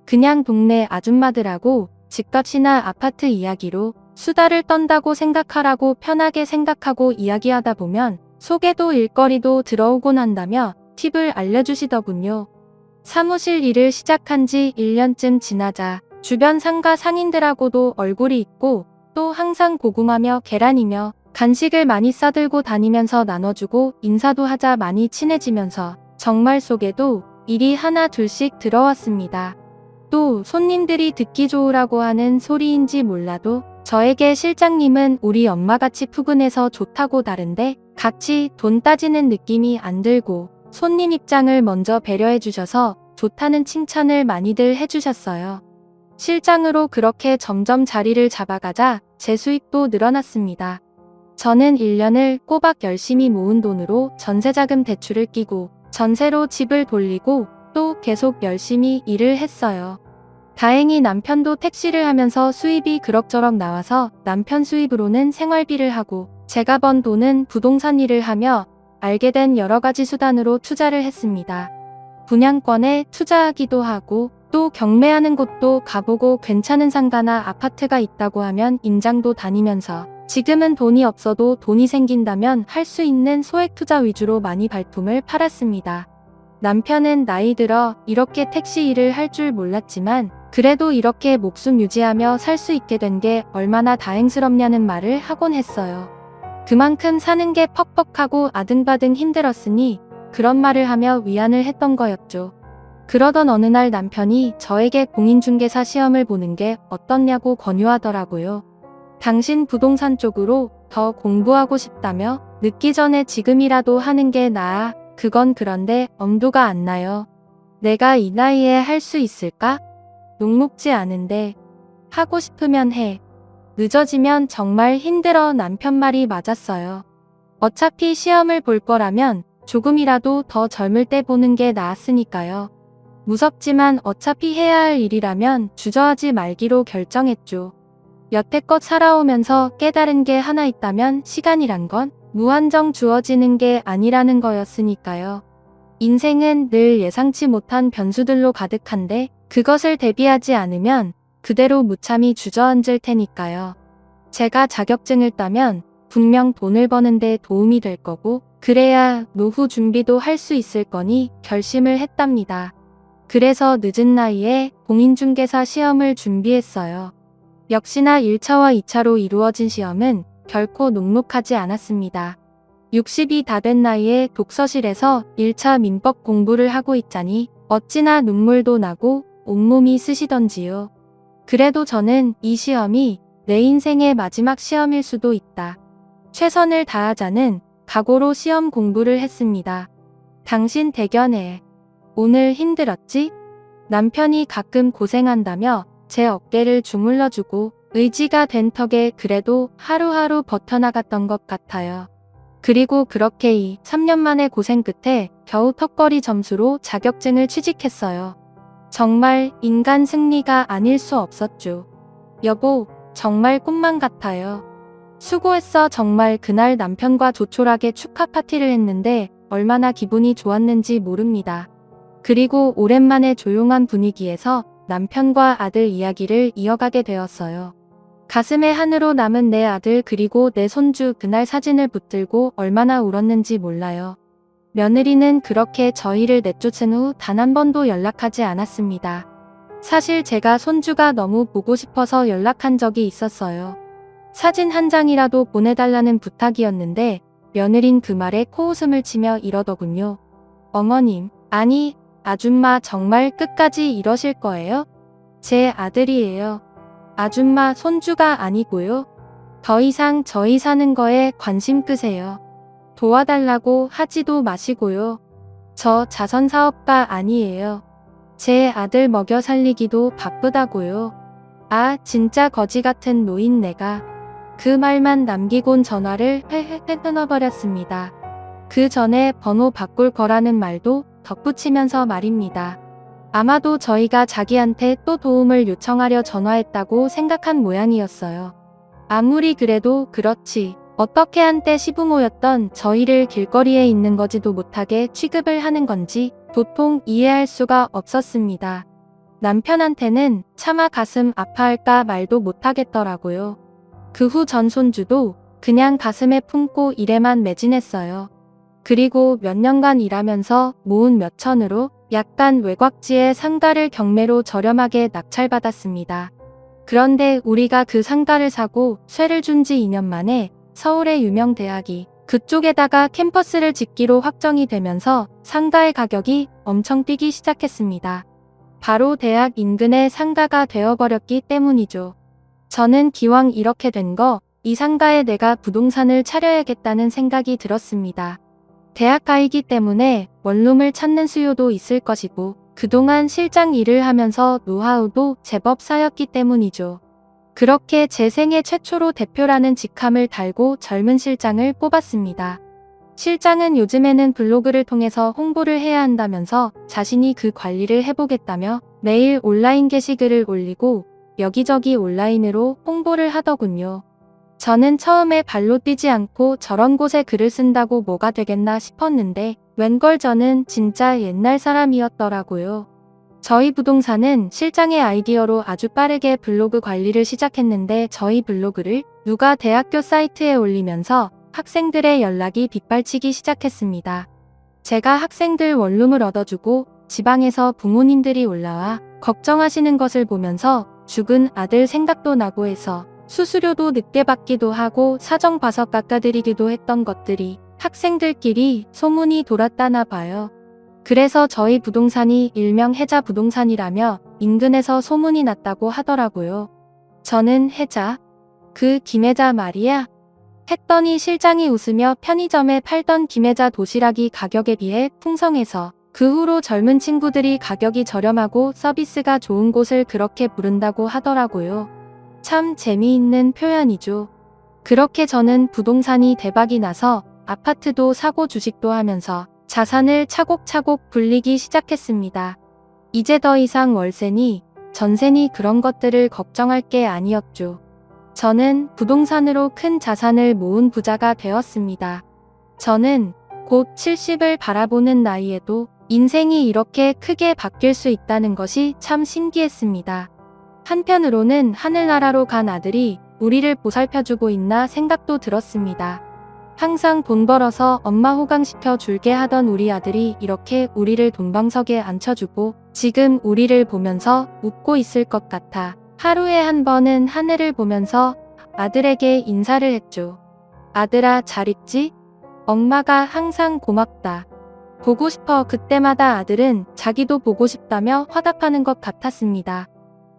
그냥 동네 아줌마들하고 집값이나 아파트 이야기로 수다를 떤다고 생각하라고 편하게 생각하고 이야기하다 보면 속에도 일거리도 들어오곤 한다며 팁을 알려주시더군요. 사무실 일을 시작한 지 1년쯤 지나자 주변 상가 상인들하고도 얼굴이 있고 또 항상 고구마며 계란이며 간식을 많이 싸들고 다니면서 나눠주고 인사도 하자 많이 친해지면서 정말 속에도 일이 하나 둘씩 들어왔습니다. 또 손님들이 듣기 좋으라고 하는 소리인지 몰라도 저에게 실장님은 우리 엄마같이 푸근해서 좋다고 다른데 같이 돈 따지는 느낌이 안 들고 손님 입장을 먼저 배려해 주셔서 좋다는 칭찬을 많이들 해주셨어요. 실장으로 그렇게 점점 자리를 잡아가자 제 수익도 늘어났습니다. 저는 1년을 꼬박 열심히 모은 돈으로 전세자금 대출을 끼고 전세로 집을 돌리고 또 계속 열심히 일을 했어요. 다행히 남편도 택시를 하면서 수입이 그럭저럭 나와서 남편 수입으로는 생활비를 하고 제가 번 돈은 부동산 일을 하며 알게 된 여러 가지 수단으로 투자를 했습니다. 분양권에 투자하기도 하고 또 경매하는 곳도 가보고 괜찮은 상가나 아파트가 있다고 하면 임장도 다니면서 지금은 돈이 없어도 돈이 생긴다면 할 수 있는 소액 투자 위주로 많이 발품을 팔았습니다. 남편은 나이 들어 이렇게 택시 일을 할 줄 몰랐지만 그래도 이렇게 목숨 유지하며 살 수 있게 된 게 얼마나 다행스럽냐는 말을 하곤 했어요. 그만큼 사는 게 퍽퍽하고 아등바등 힘들었으니 그런 말을 하며 위안을 했던 거였죠. 그러던 어느 날 남편이 저에게 공인중개사 시험을 보는 게 어떻냐고 권유하더라고요. 당신 부동산 쪽으로 더 공부하고 싶다며 늦기 전에 지금이라도 하는 게 나아. 그건 그런데 엄두가 안 나요. 내가 이 나이에 할 수 있을까? 녹록지 않은데 하고 싶으면 해. 늦어지면 정말 힘들어. 남편 말이 맞았어요. 어차피 시험을 볼 거라면 조금이라도 더 젊을 때 보는 게 나았으니까요. 무섭지만 어차피 해야 할 일이라면 주저하지 말기로 결정했죠. 여태껏 살아오면서 깨달은 게 하나 있다면 시간이란 건 무한정 주어지는 게 아니라는 거였으니까요. 인생은 늘 예상치 못한 변수들로 가득한데 그것을 대비하지 않으면 그대로 무참히 주저앉을 테니까요. 제가 자격증을 따면 분명 돈을 버는데 도움이 될 거고 그래야 노후 준비도 할 수 있을 거니 결심을 했답니다. 그래서 늦은 나이에 공인중개사 시험을 준비했어요. 역시나 1차와 2차로 이루어진 시험은 결코 녹록하지 않았습니다. 60이 다 된 나이에 독서실에서 1차 민법 공부를 하고 있자니 어찌나 눈물도 나고 온몸이 쓰시던지요. 그래도 저는 이 시험이 내 인생의 마지막 시험일 수도 있다. 최선을 다하자는 각오로 시험 공부를 했습니다. 당신 대견해. 오늘 힘들었지? 남편이 가끔 고생한다며 제 어깨를 주물러주고 의지가 된 턱에 그래도 하루하루 버텨나갔던 것 같아요. 그리고 그렇게 3년 만의 고생 끝에 겨우 턱걸이 점수로 자격증을 취직했어요. 정말 인간 승리가 아닐 수 없었죠. 여보, 정말 꿈만 같아요. 수고했어. 정말 그날 남편과 조촐하게 축하 파티를 했는데 얼마나 기분이 좋았는지 모릅니다. 그리고 오랜만에 조용한 분위기에서 남편과 아들 이야기를 이어가게 되었어요. 가슴에 한으로 남은 내 아들 그리고 내 손주 그날 사진을 붙들고 얼마나 울었는지 몰라요. 며느리는 그렇게 저희를 내쫓은 후 단 한 번도 연락하지 않았습니다. 사실 제가 손주가 너무 보고 싶어서 연락한 적이 있었어요. 사진 한 장이라도 보내달라는 부탁이었는데 며느린 그 말에 코웃음을 치며 이러더군요. 어머님, 아니, 아줌마 정말 끝까지 이러실 거예요? 제 아들이에요. 아줌마 손주가 아니고요. 더 이상 저희 사는 거에 관심 끄세요. 도와달라고 하지도 마시고요. 저 자선사업가 아니에요. 제 아들 먹여 살리기도 바쁘다고요. 아, 진짜 거지 같은 노인네가. 그 말만 남기곤 전화를 회회회 끊어버렸습니다. 그 전에 번호 바꿀 거라는 말도 덧붙이면서 말입니다. 아마도 저희가 자기한테 또 도움을 요청하려 전화했다고 생각한 모양이었어요. 아무리 그래도 그렇지. 어떻게 한때 시부모였던 저희를 길거리에 있는 거지도 못하게 취급을 하는 건지 도통 이해할 수가 없었습니다. 남편한테는 차마 가슴 아파할까 말도 못하겠더라고요. 그 후 전 손주도 그냥 가슴에 품고 일에만 매진했어요. 그리고 몇 년간 일하면서 모은 몇 천으로 약간 외곽지의 상가를 경매로 저렴하게 낙찰받았습니다. 그런데 우리가 그 상가를 사고 쇠를 준 지 2년 만에 서울의 유명 대학이 그쪽에다가 캠퍼스를 짓기로 확정이 되면서 상가의 가격이 엄청 뛰기 시작했습니다. 바로 대학 인근의 상가가 되어버렸기 때문이죠. 저는 기왕 이렇게 된 거 이 상가에 내가 부동산을 차려야겠다는 생각이 들었습니다. 대학가이기 때문에 원룸을 찾는 수요도 있을 것이고 그동안 실장 일을 하면서 노하우도 제법 쌓였기 때문이죠. 그렇게 제 생애 최초로 대표라는 직함을 달고 젊은 실장을 뽑았습니다. 실장은 요즘에는 블로그를 통해서 홍보를 해야 한다면서 자신이 그 관리를 해보겠다며 매일 온라인 게시글을 올리고 여기저기 온라인으로 홍보를 하더군요. 저는 처음에 발로 뛰지 않고 저런 곳에 글을 쓴다고 뭐가 되겠나 싶었는데 웬걸 저는 진짜 옛날 사람이었더라고요. 저희 부동산은 실장의 아이디어로 아주 빠르게 블로그 관리를 시작했는데 저희 블로그를 누가 대학교 사이트에 올리면서 학생들의 연락이 빗발치기 시작했습니다. 제가 학생들 원룸을 얻어주고 지방에서 부모님들이 올라와 걱정하시는 것을 보면서 죽은 아들 생각도 나고 해서 수수료도 늦게 받기도 하고 사정 봐서 깎아드리기도 했던 것들이 학생들끼리 소문이 돌았다나 봐요. 그래서 저희 부동산이 일명 해자 부동산이라며 인근에서 소문이 났다고 하더라고요. 저는 해자? 그 김해자 말이야? 했더니 실장이 웃으며 편의점에 팔던 김해자 도시락이 가격에 비해 풍성해서 그 후로 젊은 친구들이 가격이 저렴하고 서비스가 좋은 곳을 그렇게 부른다고 하더라고요. 참 재미있는 표현이죠. 그렇게 저는 부동산이 대박이 나서 아파트도 사고 주식도 하면서 자산을 차곡차곡 불리기 시작했습니다. 이제 더 이상 월세니 전세니 그런 것들을 걱정할 게 아니었죠. 저는 부동산으로 큰 자산을 모은 부자가 되었습니다. 저는 곧 70을 바라보는 나이에도 인생이 이렇게 크게 바뀔 수 있다는 것이 참 신기했습니다. 한편으로는 하늘나라로 간 아들이 우리를 보살펴주고 있나 생각도 들었습니다. 항상 돈 벌어서 엄마 호강시켜 줄게 하던 우리 아들이 이렇게 우리를 돈방석에 앉혀주고 지금 우리를 보면서 웃고 있을 것 같아 하루에 한 번은 하늘을 보면서 아들에게 인사를 했죠. 아들아, 잘 있지? 엄마가 항상 고맙다. 보고 싶어. 그때마다 아들은 자기도 보고 싶다며 화답하는 것 같았습니다.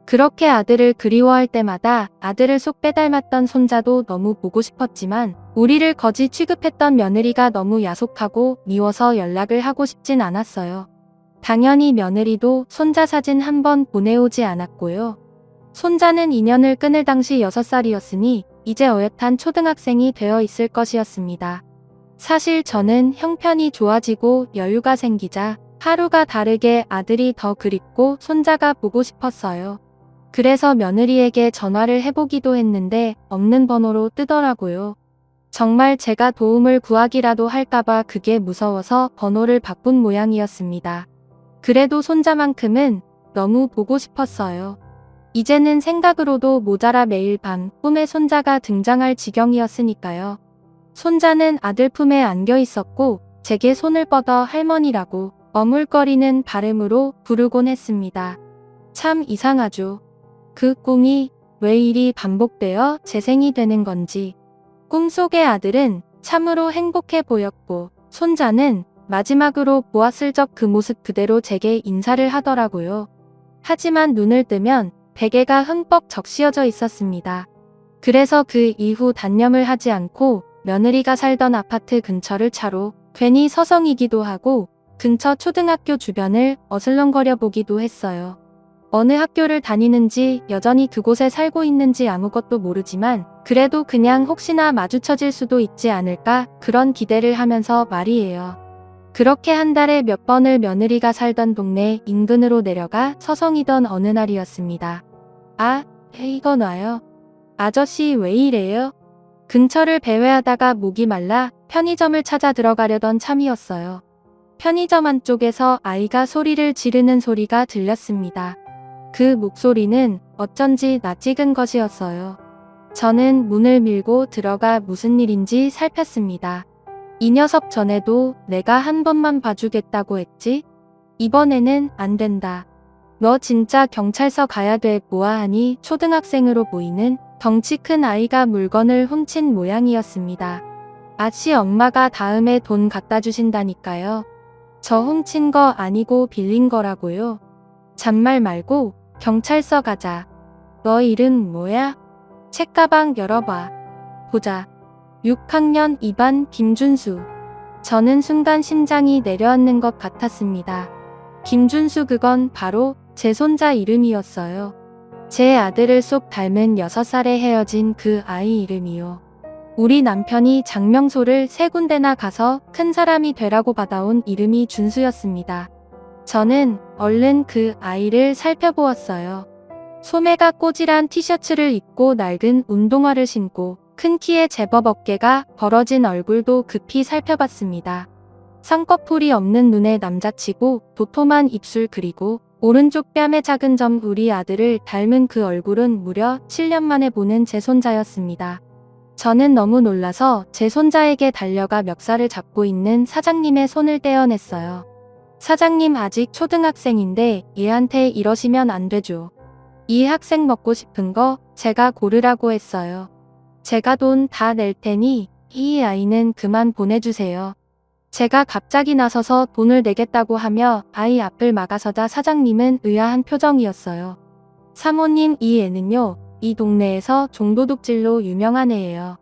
그렇게 아들을 그리워할 때마다 아들을 쏙 빼닮았던 손자도 너무 보고 싶었지만 우리를 거지 취급했던 며느리가 너무 야속하고 미워서 연락을 하고 싶진 않았어요. 당연히 며느리도 손자 사진 한 번 보내오지 않았고요. 손자는 인연을 끊을 당시 6살이었으니 이제 어엿한 초등학생이 되어 있을 것이었습니다. 사실 저는 형편이 좋아지고 여유가 생기자 하루가 다르게 아들이 더 그립고 손자가 보고 싶었어요. 그래서 며느리에게 전화를 해보기도 했는데 없는 번호로 뜨더라고요. 정말 제가 도움을 구하기라도 할까봐 그게 무서워서 번호를 바꾼 모양이었습니다. 그래도 손자만큼은 너무 보고 싶었어요. 이제는 생각으로도 모자라 매일 밤 꿈에 손자가 등장할 지경이었으니까요. 손자는 아들 품에 안겨 있었고 제게 손을 뻗어 할머니라고 어물거리는 발음으로 부르곤 했습니다. 참 이상하죠. 그 꿈이 왜 일이 반복되어 재생이 되는 건지. 꿈속의 아들은 참으로 행복해 보였고 손자는 마지막으로 보았을 적 그 모습 그대로 제게 인사를 하더라고요. 하지만 눈을 뜨면 베개가 흠뻑 적시어져 있었습니다. 그래서 그 이후 단념을 하지 않고 며느리가 살던 아파트 근처를 차로 괜히 서성이기도 하고 근처 초등학교 주변을 어슬렁거려 보기도 했어요. 어느 학교를 다니는지 여전히 그곳에 살고 있는지 아무것도 모르지만 그래도 그냥 혹시나 마주쳐질 수도 있지 않을까 그런 기대를 하면서 말이에요. 그렇게 한 달에 몇 번을 며느리가 살던 동네 인근으로 내려가 서성이던 어느 날이었습니다. 아, 이거 놔요. 아저씨 왜 이래요? 근처를 배회하다가 목이 말라 편의점을 찾아 들어가려던 참이었어요. 편의점 안쪽에서 아이가 소리를 지르는 소리가 들렸습니다. 그 목소리는 어쩐지 낯익은 것이었어요. 저는 문을 밀고 들어가 무슨 일인지 살폈습니다. 이 녀석 전에도 내가 한 번만 봐주겠다고 했지? 이번에는 안 된다. 너 진짜 경찰서 가야 돼 보아하니 초등학생으로 보이는 덩치 큰 아이가 물건을 훔친 모양이었습니다. 아씨 엄마가 다음에 돈 갖다 주신다니까요. 저 훔친 거 아니고 빌린 거라고요. 잔말 말고 경찰서 가자. 너 이름 뭐야? 책가방 열어봐. 보자. 6학년 2반 김준수. 저는 순간 심장이 내려앉는 것 같았습니다. 김준수 그건 바로 제 손자 이름이었어요. 제 아들을 쏙 닮은 6살에 헤어진 그 아이 이름이요. 우리 남편이 장명소를 3군데나 가서 큰 사람이 되라고 받아온 이름이 준수였습니다. 저는 얼른 그 아이를 살펴보았어요. 소매가 꼬질한 티셔츠를 입고 낡은 운동화를 신고 큰 키에 제법 어깨가 벌어진 얼굴도 급히 살펴봤습니다. 쌍꺼풀이 없는 눈에 남자치고 도톰한 입술 그리고 오른쪽 뺨에 작은 점 우리 아들을 닮은 그 얼굴은 무려 7년 만에 보는 제 손자였습니다. 저는 너무 놀라서 제 손자에게 달려가 멱살을 잡고 있는 사장님의 손을 떼어냈어요. 사장님 아직 초등학생인데 얘한테 이러시면 안 되죠. 이 학생 먹고 싶은 거 제가 고르라고 했어요. 제가 돈 다 낼 테니 이 아이는 그만 보내주세요. 제가 갑자기 나서서 돈을 내겠다고 하며 아이 앞을 막아서자 사장님은 의아한 표정이었어요. 사모님 이 애는요, 이 동네에서 종도둑질로 유명한 애예요.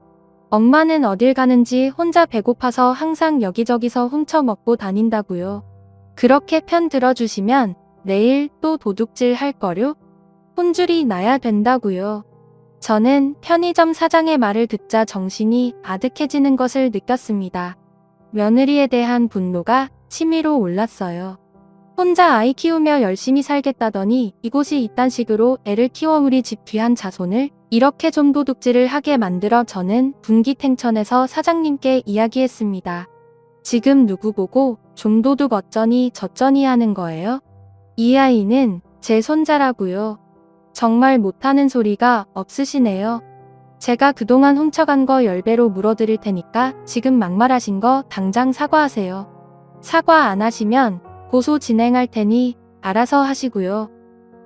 엄마는 어딜 가는지 혼자 배고파서 항상 여기저기서 훔쳐 먹고 다닌다고요. 그렇게 편 들어주시면 내일 또 도둑질 할 거요? 혼줄이 나야 된다고요. 저는 편의점 사장의 말을 듣자 정신이 아득해지는 것을 느꼈습니다. 며느리에 대한 분노가 치밀어 올랐어요. 혼자 아이 키우며 열심히 살겠다더니 이곳이 이딴 식으로 애를 키워 우리 집 귀한 자손을 이렇게 좀 도둑질을 하게 만들어 저는 분기탱천해서 사장님께 이야기했습니다. 지금 누구 보고 좀도둑 어쩌니 저쩌니 하는 거예요? 이 아이는 제 손자라고요. 정말 못하는 소리가 없으시네요. 제가 그동안 훔쳐간 거 10배로 물어드릴 테니까 지금 막말하신 거 당장 사과하세요. 사과 안 하시면 고소 진행할 테니 알아서 하시고요.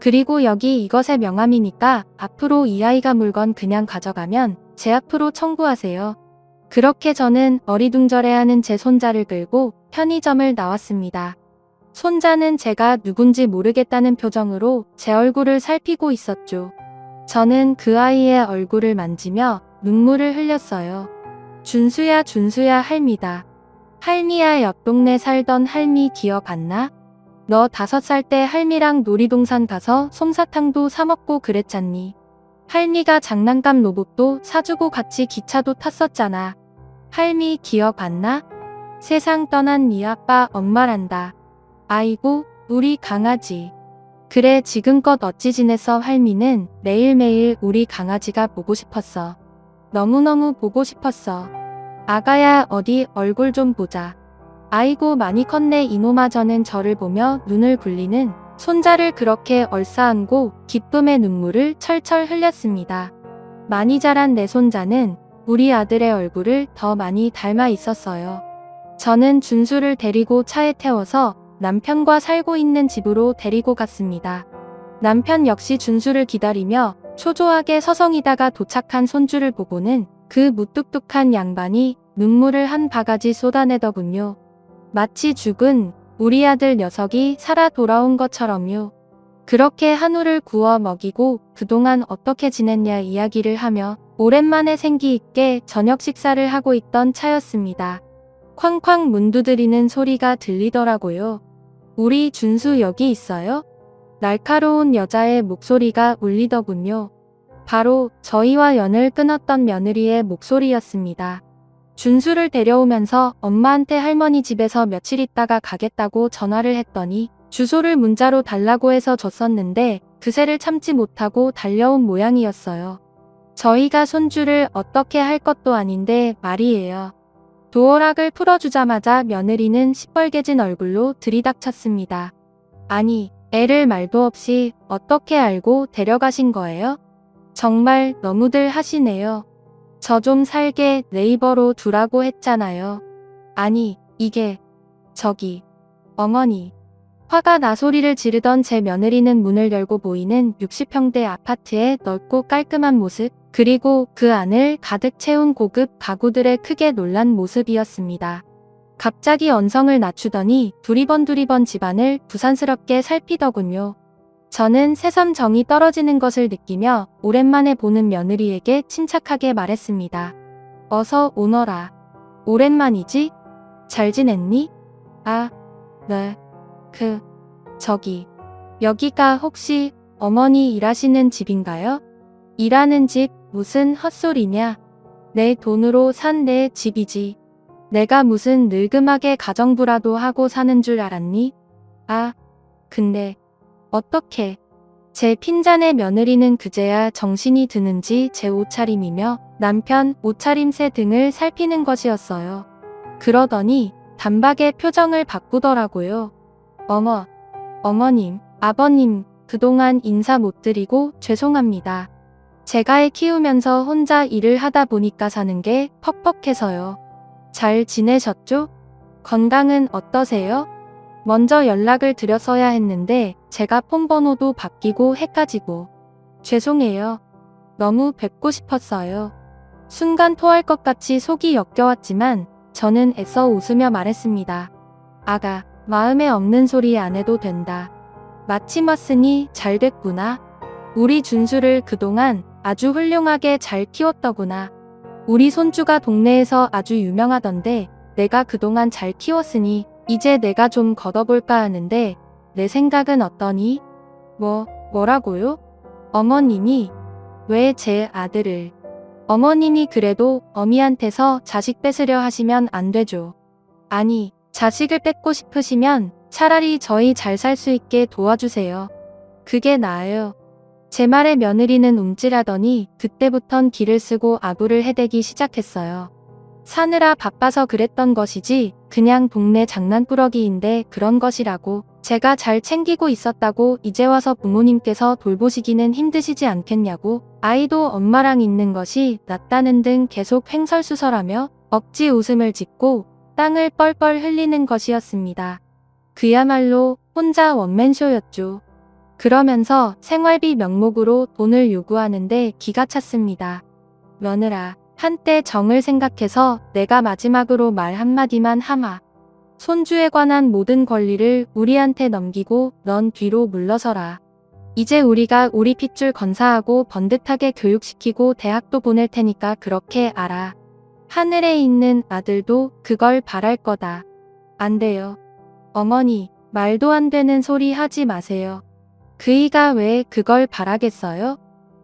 그리고 여기 이것의 명함이니까 앞으로 이 아이가 물건 그냥 가져가면 제 앞으로 청구하세요. 그렇게 저는 어리둥절해하는 제 손자를 끌고 편의점을 나왔습니다. 손자는 제가 누군지 모르겠다는 표정으로 제 얼굴을 살피고 있었죠. 저는 그 아이의 얼굴을 만지며 눈물을 흘렸어요. 준수야 준수야 할미다. 할미야 옆 동네 살던 할미 기억 안 나? 너 5살 때 할미랑 놀이동산 가서 솜사탕도 사 먹고 그랬잖니. 할미가 장난감 로봇도 사주고 같이 기차도 탔었잖아. 할미 기억 안 나? 세상 떠난 네 아빠 엄마란다. 아이고 우리 강아지. 그래 지금껏 어찌 지냈어? 할미는 매일매일 우리 강아지가 보고 싶었어. 너무너무 보고 싶었어. 아가야 어디 얼굴 좀 보자. 아이고 많이 컸네 이놈아. 저는 저를 보며 눈을 굴리는 손자를 그렇게 얼싸안고 기쁨의 눈물을 철철 흘렸습니다. 많이 자란 내 손자는 우리 아들의 얼굴을 더 많이 닮아 있었어요. 저는 준수를 데리고 차에 태워서 남편과 살고 있는 집으로 데리고 갔습니다. 남편 역시 준수를 기다리며 초조하게 서성이다가 도착한 손주를 보고는 그 무뚝뚝한 양반이 눈물을 한 바가지 쏟아내더군요. 마치 죽은 우리 아들 녀석이 살아 돌아온 것처럼요. 그렇게 한우를 구워 먹이고 그동안 어떻게 지냈냐 이야기를 하며 오랜만에 생기 있게 저녁 식사를 하고 있던 차였습니다. 쾅쾅 문 두드리는 소리가 들리더라고요. 우리 준수 여기 있어요? 날카로운 여자의 목소리가 울리더군요. 바로 저희와 연을 끊었던 며느리의 목소리였습니다. 준수를 데려오면서 엄마한테 할머니 집에서 며칠 있다가 가겠다고 전화를 했더니 주소를 문자로 달라고 해서 줬었는데 그새를 참지 못하고 달려온 모양이었어요. 저희가 손주를 어떻게 할 것도 아닌데 말이에요. 도어락을 풀어주자마자 며느리는 시뻘개진 얼굴로 들이닥쳤습니다. 아니, 애를 말도 없이 어떻게 알고 데려가신 거예요? 정말 너무들 하시네요. 저 좀 살게 네이버로 두라고 했잖아요. 아니, 이게 저기 어머니. 화가 나 소리를 지르던 제 며느리는 문을 열고 보이는 60평대 아파트의 넓고 깔끔한 모습, 그리고 그 안을 가득 채운 고급 가구들의 크게 놀란 모습이었습니다. 갑자기 언성을 낮추더니 두리번 집안을 부산스럽게 살피더군요. 저는 새삼 정이 떨어지는 것을 느끼며 오랜만에 보는 며느리에게 침착하게 말했습니다. 어서 오너라. 오랜만이지? 잘 지냈니? 아, 네. 저기, 여기가 혹시 어머니 일하시는 집인가요? 일하는 집 무슨 헛소리냐? 내 돈으로 산 내 집이지. 내가 무슨 늙음하게 가정부라도 하고 사는 줄 알았니? 아, 근데 어떻게? 제 핀잔의 며느리는 그제야 정신이 드는지 제 옷차림이며 남편 옷차림새 등을 살피는 것이었어요. 그러더니 단박에 표정을 바꾸더라고요. 어머님, 아버님, 그동안 인사 못 드리고 죄송합니다. 제가 애 키우면서 혼자 일을 하다 보니까 사는 게 퍽퍽해서요. 잘 지내셨죠? 건강은 어떠세요? 먼저 연락을 드렸어야 했는데 제가 폰번호도 바뀌고 헷가지고. 죄송해요. 너무 뵙고 싶었어요. 순간 토할 것 같이 속이 역겨웠지만 저는 애써 웃으며 말했습니다. 아가, 마음에 없는 소리 안 해도 된다. 마침 왔으니 잘 됐구나. 우리 준수를 그동안 아주 훌륭하게 잘 키웠더구나. 우리 손주가 동네에서 아주 유명하던데 내가 그동안 잘 키웠으니 이제 내가 좀 걷어볼까 하는데 내 생각은 어떠니? 뭐라고요? 어머님이 왜 제 아들을? 어머님이 그래도 어미한테서 자식 뺏으려 하시면 안 되죠. 아니, 자식을 뺏고 싶으시면 차라리 저희 잘 살 수 있게 도와주세요. 그게 나아요. 제 말에 며느리는 움찔하더니 그때부턴 기를 쓰고 아부를 해대기 시작했어요. 사느라 바빠서 그랬던 것이지 그냥 동네 장난꾸러기인데 그런 것이라고. 제가 잘 챙기고 있었다고 이제 와서 부모님께서 돌보시기는 힘드시지 않겠냐고. 아이도 엄마랑 있는 것이 낫다는 등 계속 횡설수설하며 억지 웃음을 짓고 땅을 뻘뻘 흘리는 것이었습니다. 그야말로 혼자 원맨쇼였죠. 그러면서 생활비 명목으로 돈을 요구하는데 기가 찼습니다. 며느라, 한때 정을 생각해서 내가 마지막으로 말 한마디만 하마. 손주에 관한 모든 권리를 우리한테 넘기고 넌 뒤로 물러서라. 이제 우리가 우리 핏줄 건사하고 번듯하게 교육시키고 대학도 보낼 테니까 그렇게 알아. 하늘에 있는 아들도 그걸 바랄 거다. 안 돼요. 어머니, 말도 안 되는 소리 하지 마세요. 그이가 왜 그걸 바라겠어요?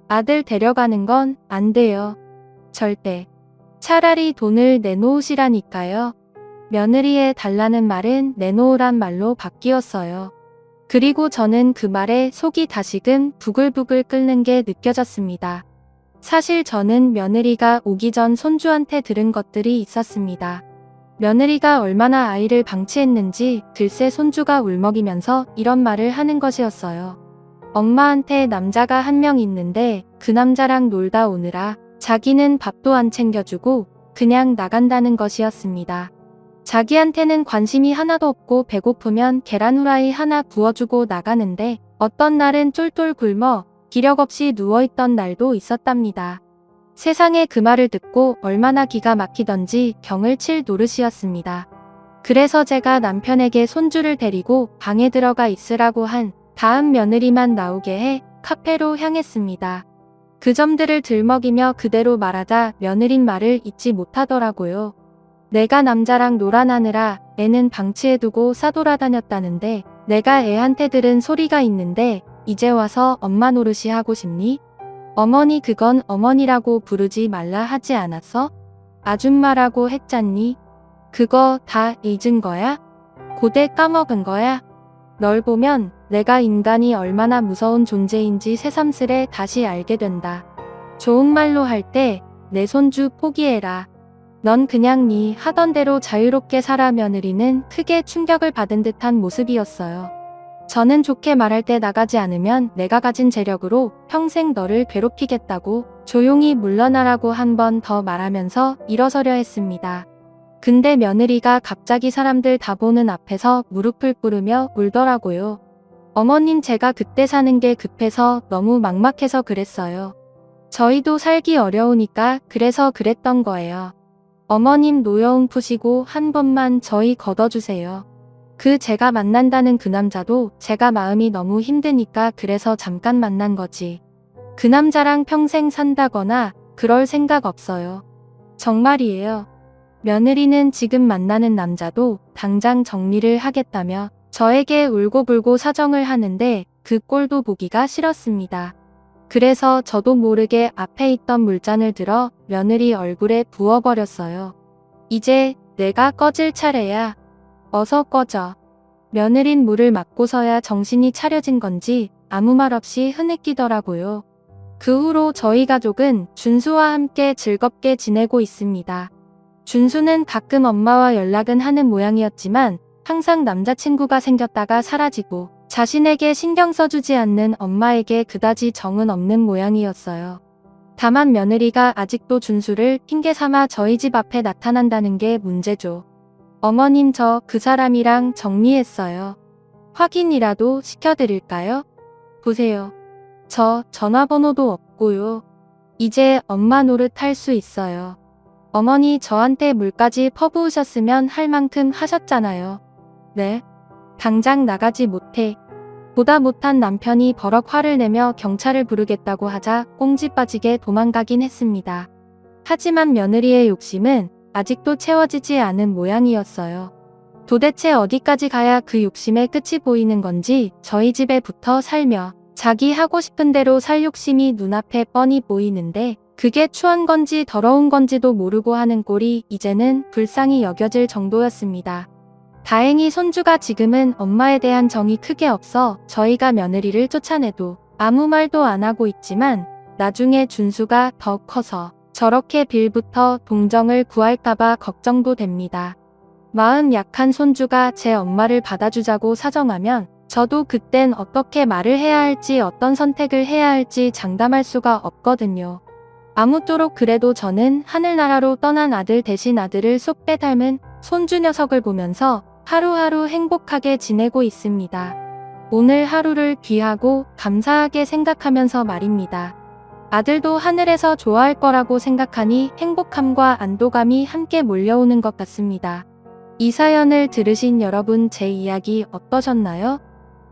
아들 데려가는 건 안 돼요. 절대. 차라리 돈을 내놓으시라니까요. 며느리의 달라는 말은 내놓으란 말로 바뀌었어요. 그리고 저는 그 말에 속이 다시금 부글부글 끓는 게 느껴졌습니다. 사실 저는 며느리가 오기 전 손주한테 들은 것들이 있었습니다. 며느리가 얼마나 아이를 방치했는지 글쎄 손주가 울먹이면서 이런 말을 하는 것이었어요. 엄마한테 남자가 한 명 있는데 그 남자랑 놀다 오느라 자기는 밥도 안 챙겨주고 그냥 나간다는 것이었습니다. 자기한테는 관심이 하나도 없고 배고프면 계란 후라이 하나 구워주고 나가는데 어떤 날은 쫄쫄 굶어 기력 없이 누워있던 날도 있었답니다. 세상에 그 말을 듣고 얼마나 기가 막히던지 경을 칠 노릇이었습니다. 그래서 제가 남편에게 손주를 데리고 방에 들어가 있으라고 한 다음 며느리만 나오게 해 카페로 향했습니다. 그 점들을 들먹이며 그대로 말하자 며느린 말을 잊지 못하더라고요. 내가 남자랑 놀아나느라 애는 방치해 두고 싸돌아다녔다는데 내가 애한테 들은 소리가 있는데 이제 와서 엄마 노릇이 하고 싶니? 어머니 그건 어머니라고 부르지 말라 하지 않았어? 아줌마라고 했잖니? 그거 다 잊은 거야? 고대 까먹은 거야? 널 보면 내가 인간이 얼마나 무서운 존재인지 새삼스레 다시 알게 된다. 좋은 말로 할 때 내 손주 포기해라. 넌 그냥 네 하던 대로 자유롭게 살아. 며느리는 크게 충격을 받은 듯한 모습이었어요. 저는 좋게 말할 때 나가지 않으면 내가 가진 재력으로 평생 너를 괴롭히겠다고 조용히 물러나라고 한 번 더 말하면서 일어서려 했습니다. 근데 며느리가 갑자기 사람들 다 보는 앞에서 무릎을 꿇으며 울더라고요. 어머님 제가 그때 사는 게 급해서 너무 막막해서 그랬어요. 저희도 살기 어려우니까 그래서 그랬던 거예요. 어머님 노여움 푸시고 한 번만 저희 걷어주세요. 그 제가 만난다는 그 남자도 제가 마음이 너무 힘드니까 그래서 잠깐 만난 거지. 그 남자랑 평생 산다거나 그럴 생각 없어요. 정말이에요. 며느리는 지금 만나는 남자도 당장 정리를 하겠다며 저에게 울고불고 사정을 하는데 그 꼴도 보기가 싫었습니다. 그래서 저도 모르게 앞에 있던 물잔을 들어 며느리 얼굴에 부어버렸어요. 이제 내가 꺼질 차례야. 어서 꺼져. 며느린 물을 맞고서야 정신이 차려진 건지 아무 말 없이 흐느끼더라고요. 그 후로 저희 가족은 준수와 함께 즐겁게 지내고 있습니다. 준수는 가끔 엄마와 연락은 하는 모양이었지만 항상 남자친구가 생겼다가 사라지고 자신에게 신경 써주지 않는 엄마에게 그다지 정은 없는 모양이었어요. 다만 며느리가 아직도 준수를 핑계 삼아 저희 집 앞에 나타난다는 게 문제죠. 어머님 저 그 사람이랑 정리했어요. 확인이라도 시켜드릴까요? 보세요. 저 전화번호도 없고요. 이제 엄마 노릇 할 수 있어요. 어머니 저한테 물까지 퍼부으셨으면 할 만큼 하셨잖아요. 네. 당장 나가지 못해. 보다 못한 남편이 버럭 화를 내며 경찰을 부르겠다고 하자 꽁지 빠지게 도망가긴 했습니다. 하지만 며느리의 욕심은 아직도 채워지지 않은 모양이었어요. 도대체 어디까지 가야 그 욕심의 끝이 보이는 건지 저희 집에 붙어 살며 자기 하고 싶은 대로 살 욕심이 눈앞에 뻔히 보이는데 그게 추한 건지 더러운 건지도 모르고 하는 꼴이 이제는 불쌍히 여겨질 정도였습니다. 다행히 손주가 지금은 엄마에 대한 정이 크게 없어 저희가 며느리를 쫓아내도 아무 말도 안 하고 있지만 나중에 준수가 더 커서 저렇게 빌부터 동정을 구할까봐 걱정도 됩니다. 마음 약한 손주가 제 엄마를 받아주자고 사정하면 저도 그땐 어떻게 말을 해야 할지 어떤 선택을 해야 할지 장담할 수가 없거든요. 아무쪼록 그래도 저는 하늘나라로 떠난 아들 대신 아들을 쏙 빼닮은 손주 녀석을 보면서 하루하루 행복하게 지내고 있습니다. 오늘 하루를 귀하고 감사하게 생각하면서 말입니다. 아들도 하늘에서 좋아할 거라고 생각하니 행복함과 안도감이 함께 몰려오는 것 같습니다. 이 사연을 들으신 여러분 제 이야기 어떠셨나요?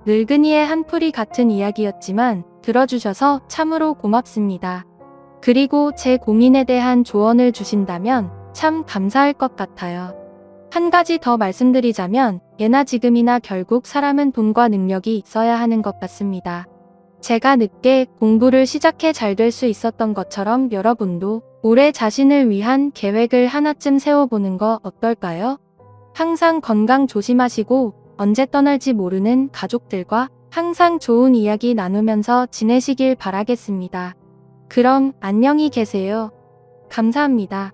늙은이의 한풀이 같은 이야기였지만 들어주셔서 참으로 고맙습니다. 그리고 제 고민에 대한 조언을 주신다면 참 감사할 것 같아요. 한 가지 더 말씀드리자면 예나 지금이나 결국 사람은 돈과 능력이 있어야 하는 것 같습니다. 제가 늦게 공부를 시작해 잘 될 수 있었던 것처럼 여러분도 올해 자신을 위한 계획을 하나쯤 세워보는 거 어떨까요? 항상 건강 조심하시고 언제 떠날지 모르는 가족들과 항상 좋은 이야기 나누면서 지내시길 바라겠습니다. 그럼 안녕히 계세요. 감사합니다.